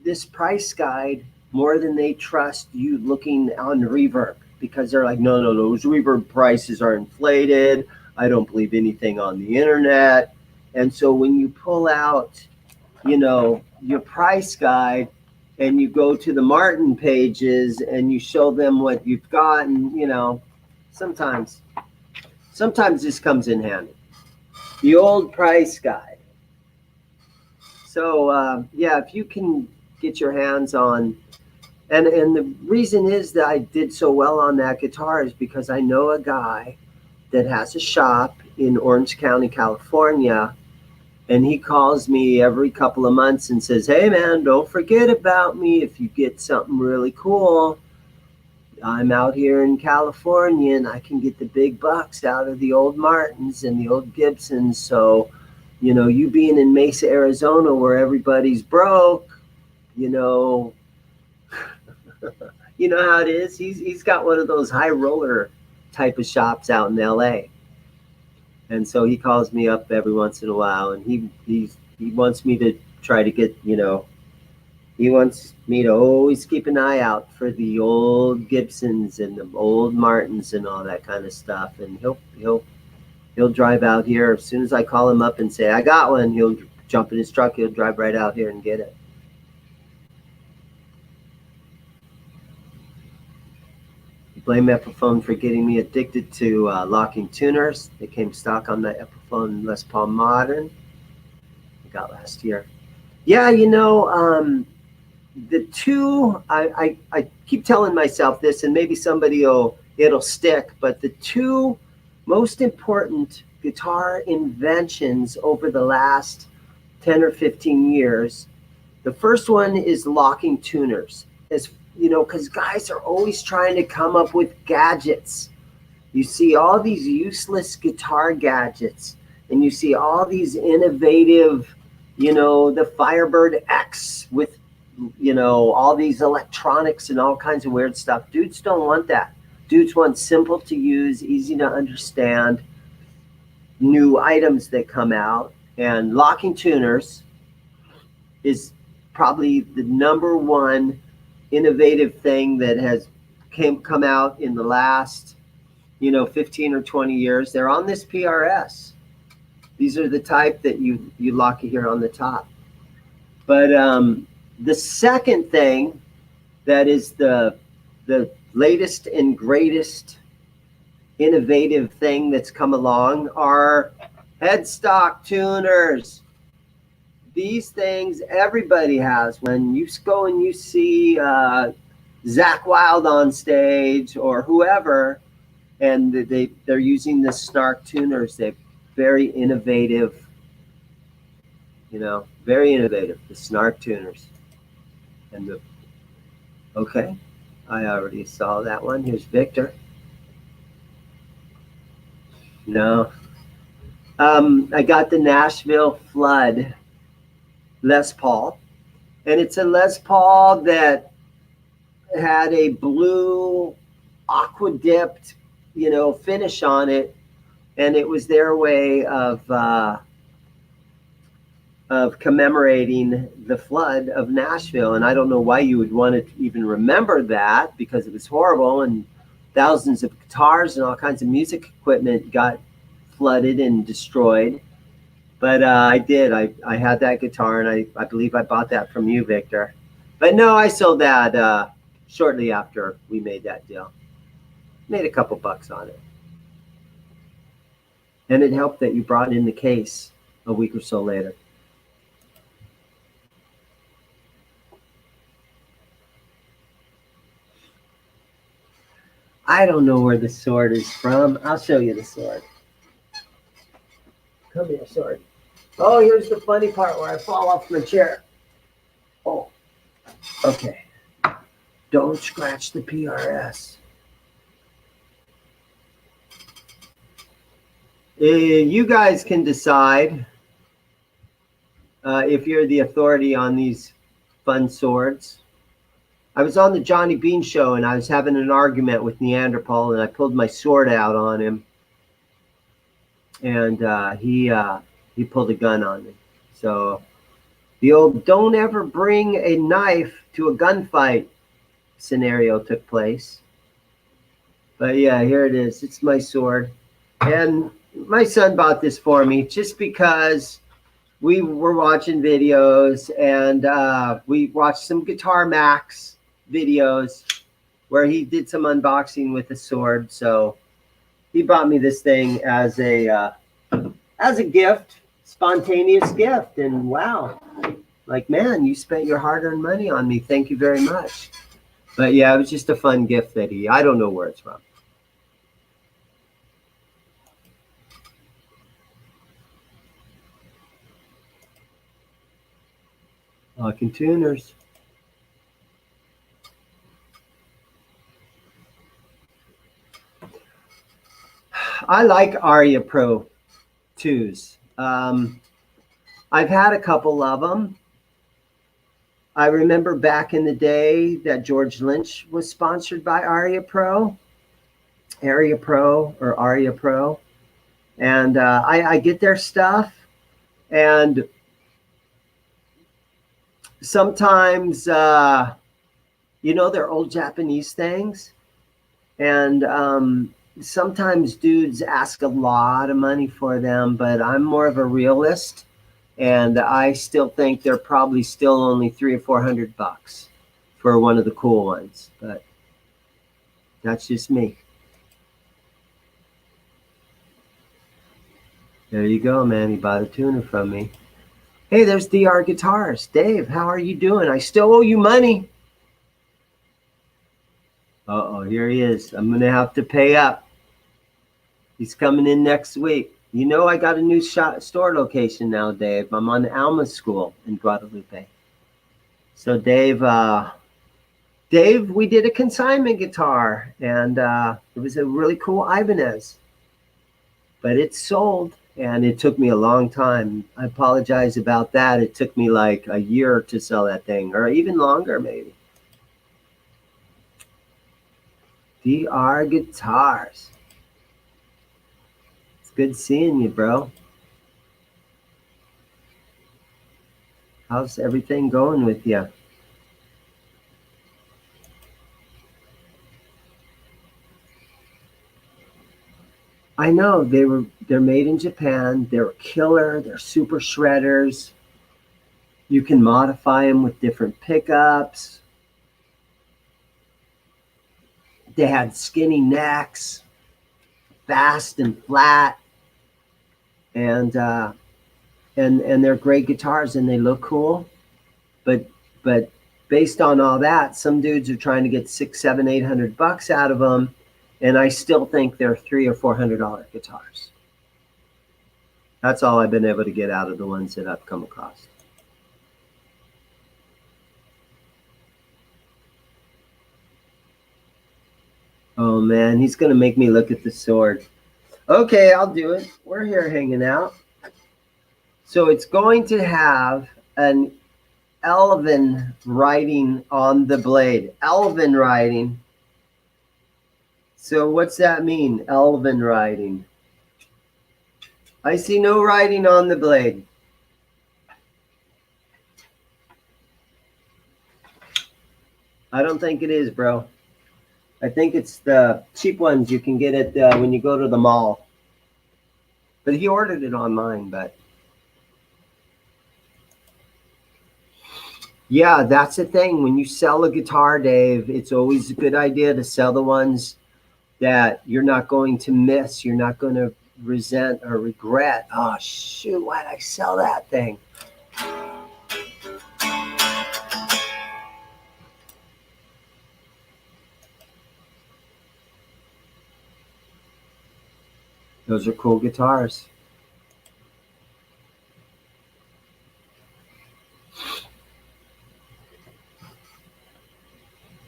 this price guide more than they trust you looking on Reverb, because they're like, no, those Reverb prices are inflated. I don't believe anything on the internet. And so when you pull out, your price guide and you go to the Martin pages and you show them what you've gotten, sometimes this comes in handy. The old price guide. So yeah, if you can get your hands on, and the reason is that I did so well on that guitar is because I know a guy that has a shop in Orange County, California, and he calls me every couple of months and says, hey man, don't forget about me if you get something really cool. I'm out here in California and I can get the big bucks out of the old Martins and the old Gibsons. So, you being in Mesa, Arizona, where everybody's broke, you know how it is. He's got one of those high roller type of shops out in LA. And so he calls me up every once in a while, and he wants me to try to get, he wants me to always keep an eye out for the old Gibsons and the old Martins and all that kind of stuff. And he'll drive out here as soon as I call him up and say I got one. He'll jump in his truck. He'll drive right out here and get it. Blame Epiphone for getting me addicted to locking tuners. They came stock on the Epiphone Les Paul Modern I got last year. Yeah, the two, I keep telling myself this, and maybe it'll stick, but the two most important guitar inventions over the last 10 or 15 years, the first one is locking tuners. Because guys are always trying to come up with gadgets. You see all these useless guitar gadgets, and you see all these innovative, the Firebird X with, all these electronics and all kinds of weird stuff. Dudes don't want that. Dudes want simple to use, easy to understand, new items that come out. And locking tuners is probably the number one innovative thing that has come out in the last 15 or 20 years. They're on this PRS. These are the type that you lock it here on the top. But the second thing that is the latest and greatest innovative thing that's come along are headstock tuners. These things everybody has. When you go and you see Zakk Wylde on stage or whoever, and they're using the snark tuners, they're very innovative. Very innovative. The snark tuners. And okay, I already saw that one. Here's Victor. No, I got the Nashville Flood Les Paul, and it's a Les Paul that had a blue aqua dipped finish on it, and it was their way of commemorating the flood of Nashville. And I don't know why you would want to even remember that, because it was horrible and thousands of guitars and all kinds of music equipment got flooded and destroyed. But I did. I had that guitar, and I believe I bought that from you, Victor. But no, I sold that shortly after we made that deal. Made a couple bucks on it. And it helped that you brought in the case a week or so later. I don't know where the sword is from. I'll show you the sword. Come here, sword. Oh, here's the funny part where I fall off my chair. Oh, okay. Don't scratch the PRS. You guys can decide if you're the authority on these fun swords. I was on the Johnny Bean show, and I was having an argument with Neanderthal, and I pulled my sword out on him, and he pulled a gun on me. So the old "don't ever bring a knife to a gunfight" scenario took place. But yeah, here it is. It's my sword. And my son bought this for me just because we were watching videos and we watched some Guitar Max videos where he did some unboxing with a sword. So he bought me this thing as a gift, spontaneous gift. And wow, like, man, you spent your hard-earned money on me. Thank you very much. But yeah, it was just a fun gift that I don't know where it's from. Talking tuners. I like Aria Pro 2s. I've had a couple of them. I remember back in the day that George Lynch was sponsored by Aria Pro, or Aria Pro. And I get their stuff. And sometimes, they're old Japanese things. And sometimes dudes ask a lot of money for them, but I'm more of a realist. And I still think they're probably still only $300 or $400 for one of the cool ones. But that's just me. There you go, man. He bought a tuner from me. Hey, there's DR Guitars. Dave, how are you doing? I still owe you money. Uh-oh, here he is. I'm going to have to pay up. He's coming in next week. You know I got a new store location now, Dave. I'm on Alma School in Guadalupe. So, Dave, we did a consignment guitar, and it was a really cool Ibanez. But it's sold, and it took me a long time. I apologize about that. It took me like a year to sell that thing, or even longer, maybe. DR Guitars. It's good seeing you, bro. How's everything going with you? I know they're made in Japan. They're killer. They're super shredders. You can modify them with different pickups. They had skinny necks, fast and flat, and they're great guitars and they look cool. But based on all that, some dudes are trying to get $600, $700, $800 out of them, and I still think they're $300 or $400 guitars. That's all I've been able to get out of the ones that I've come across. Oh man, he's gonna make me look at the sword. Okay, I'll do it. We're here hanging out. So it's going to have an elven writing on the blade. Elven writing. So what's that mean? Elven writing. I see no writing on the blade. I don't think it is, bro. I think it's the cheap ones you can get at when you go to the mall. But he ordered it online, but yeah, that's the thing. When you sell a guitar, Dave, it's always a good idea to sell the ones that you're not going to miss. You're not going to resent or regret. Oh, shoot, why did I sell that thing? Those are cool guitars.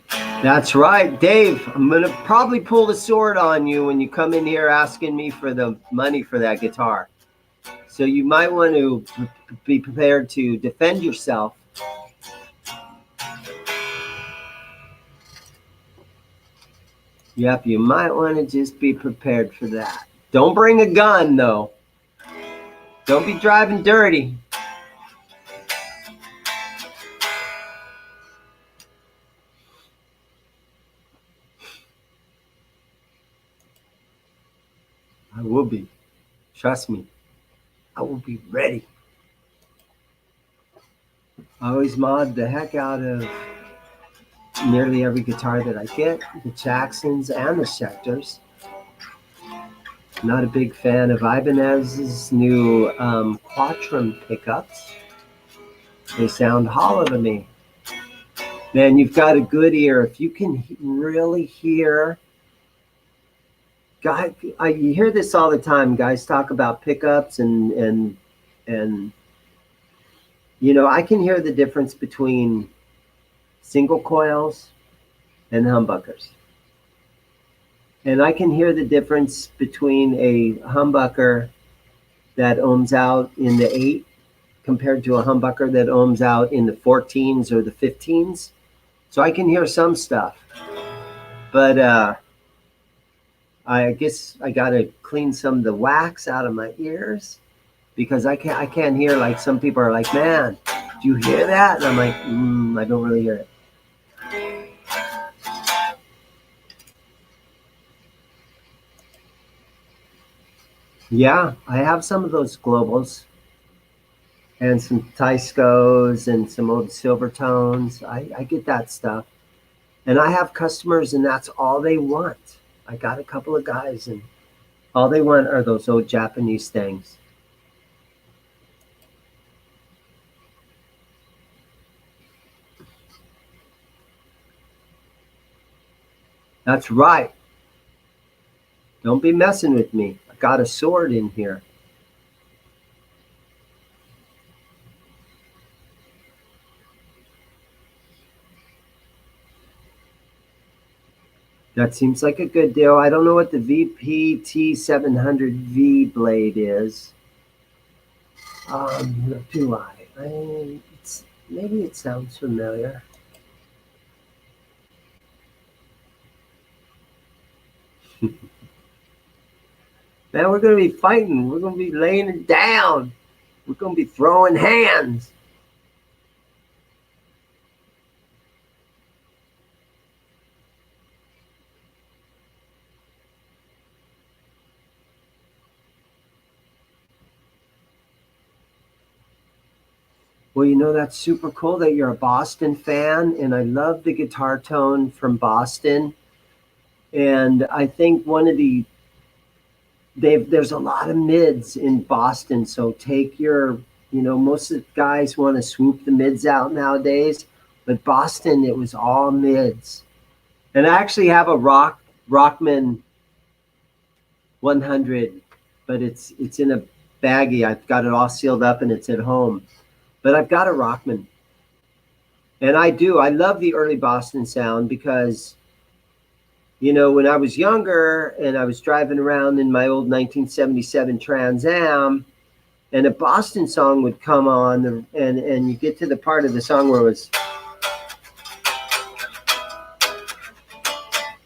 That's right, Dave. I'm going to probably pull the sword on you when you come in here asking me for the money for that guitar. So you might want to be prepared to defend yourself. Yep, you might want to just be prepared for that. Don't bring a gun, though. Don't be driving dirty. I will be. Trust me, I will be ready. I always mod the heck out of nearly every guitar that I get, the Jacksons and the Schecters. Not a big fan of Ibanez's new Quattrum pickups. They sound hollow to me. Man, you've got a good ear. If you can really hear, you hear this all the time. Guys talk about pickups and you know, I can hear the difference between single coils and humbuckers. And I can hear the difference between a humbucker that ohms out in the 8 compared to a humbucker that ohms out in the 14s or the 15s. So I can hear some stuff. But I guess I got to clean some of the wax out of my ears because I can't hear, like some people are like, man, do you hear that? And I'm like, I don't really hear it. Yeah, I have some of those globals and some Tyscos and some old Silvertones. I get that stuff. And I have customers and that's all they want. I got a couple of guys and all they want are those old Japanese things. That's right. Don't be messing with me. I got a sword in here. That seems like a good deal. I don't know what the VPT 700V blade is. Do I? Maybe it sounds familiar. Man, we're going to be fighting. We're going to be laying it down. We're going to be throwing hands. Well, you know, that's super cool that you're a Boston fan, and I love the guitar tone from Boston. And I think there's a lot of mids in Boston, so take your, you know, most of the guys want to swoop the mids out nowadays, but Boston, it was all mids. And I actually have a Rockman 100, but it's in a baggie. I've got it all sealed up and it's at home. But I've got a Rockman. And I love the early Boston sound because, you know, when I was younger and I was driving around in my old 1977 Trans Am and a Boston song would come on and you get to the part of the song where it was,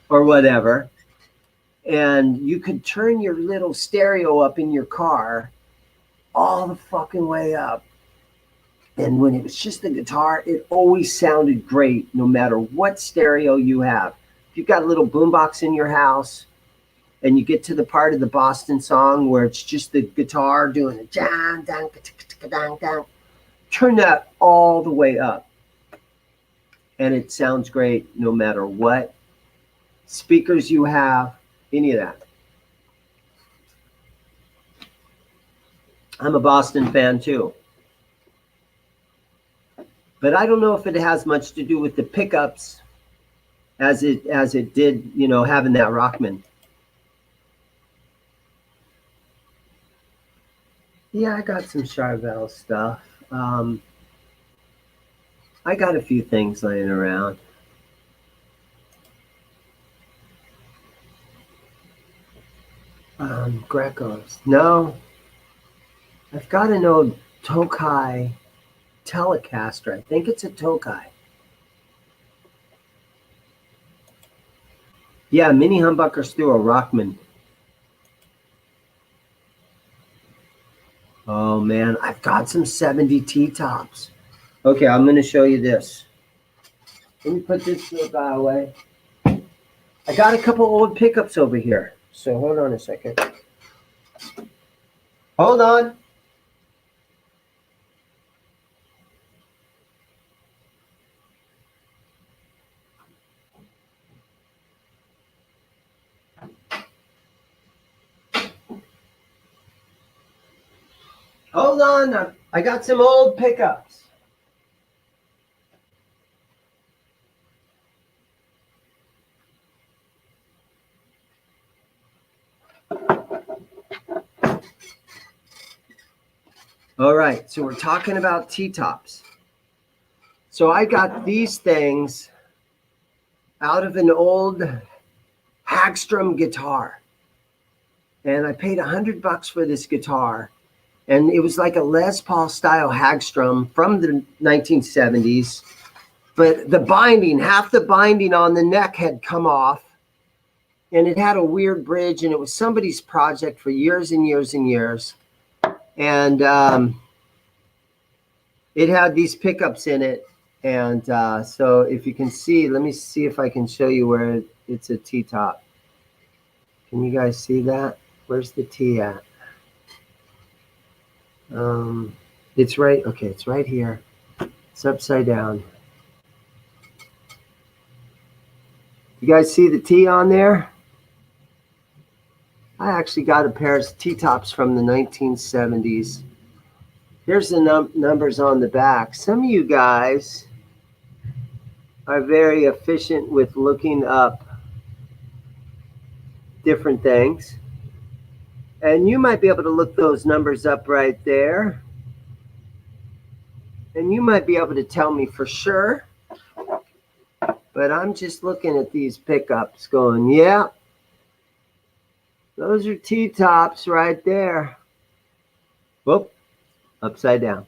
or whatever, and you could turn your little stereo up in your car all the fucking way up. And when it was just the guitar, it always sounded great, no matter what stereo you have. If you've got a little boombox in your house and you get to the part of the Boston song where it's just the guitar doing a dang, dang, dang, dang, turn that all the way up. And it sounds great no matter what speakers you have, any of that. I'm a Boston fan too. But I don't know if it has much to do with the pickups as it did, you know, having that Rockman. Yeah, I got some Charvel stuff. I got a few things laying around. Grecos. No. I've got an old Tokai Telecaster. I think it's a Tokai. Yeah, mini humbuckers through a Rockman. Oh man, I've got some 70 T-tops. Okay, I'm going to show you this. Let me put this little guy away. I got a couple old pickups over here. So hold on a second. Hold on. Hold on. I got some old pickups. All right, so we're talking about T-tops. So I got these things out of an old Hagstrom guitar. And I paid $100 for this guitar. And it was like a Les Paul style Hagstrom from the 1970s. But the binding, half the binding on the neck had come off. And it had a weird bridge. And it was somebody's project for years and years and years. And it had these pickups in it. And so if you can see, let me see if I can show you where it's a T-top. Can you guys see that? Where's the T at? It's right, okay, it's right here. It's upside down. You guys see the T on there? I actually got a pair of T-tops from the 1970s. Here's the numbers on the back. Some of you guys are very efficient with looking up different things. And you might be able to look those numbers up right there. And you might be able to tell me for sure. But I'm just looking at these pickups going, yeah, those are T-tops right there. Whoop, upside down.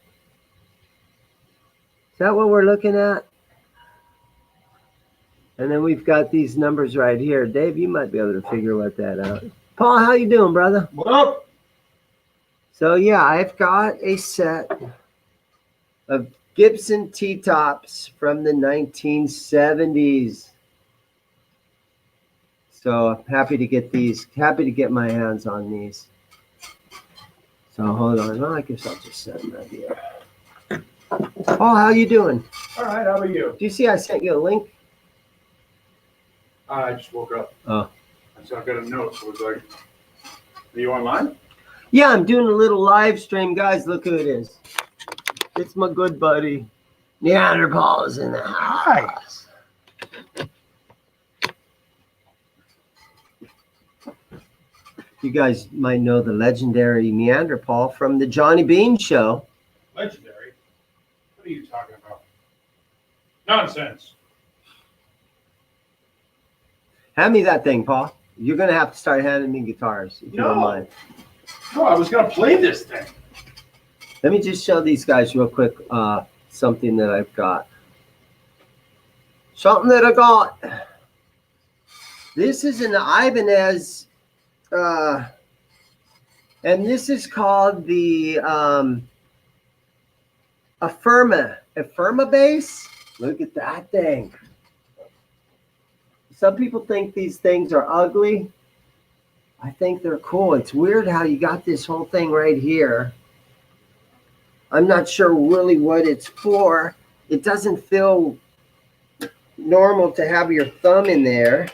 Is that what we're looking at? And then we've got these numbers right here. Dave, you might be able to figure what that out. Paul, how you doing, brother? What up? So yeah, I've got a set of Gibson T-tops from the 1970s. So I'm happy to get these, happy to get my hands on these. So hold on, well, I guess I'll just set them right here. Paul, how you doing? All right, how about you? Do you see I sent you a link? I just woke up. Oh. So I got a note. So it was like, are you online? Yeah, I'm doing a little live stream. Guys, look who it is. It's my good buddy. Neanderthal is in the house. You guys might know the legendary Neanderthal from the Johnny Bean Show. Legendary? What are you talking about? Nonsense. Hand me that thing, Paul. You're going to have to start handing me guitars, if you don't mind. No, I was going to play this thing. Let me just show these guys real quick something that I've got. Something that I got. This is an Ibanez, and this is called the Affirma bass. Look at that thing. Some people think these things are ugly. I think they're cool. It's weird how you got this whole thing right here. I'm not sure really what it's for. It doesn't feel normal to have your thumb in there.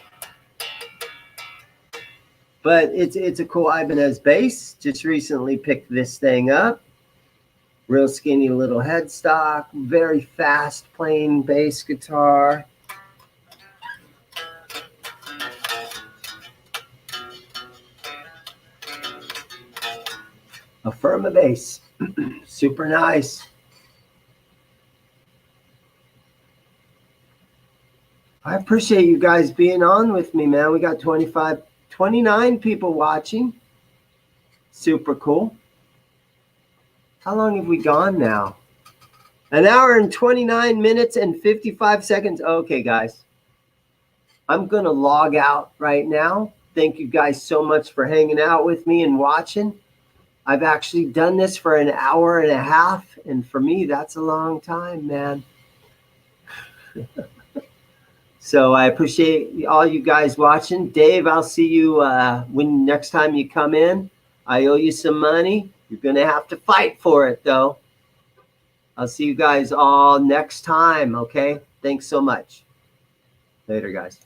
But it's a cool Ibanez bass. Just recently picked this thing up. Real skinny little headstock. Very fast playing bass guitar. Affirma bass. Super nice. I appreciate you guys being on with me, man. We got 29 people watching. Super cool. How long have we gone now? An hour and 29 minutes and 55 seconds. Okay, guys. I'm going to log out right now. Thank you guys so much for hanging out with me and watching. I've actually done this for an hour and a half, and for me, that's a long time, man. So I appreciate all you guys watching. Dave, I'll see you when next time you come in. I owe you some money. You're going to have to fight for it, though. I'll see you guys all next time, okay? Thanks so much. Later, guys.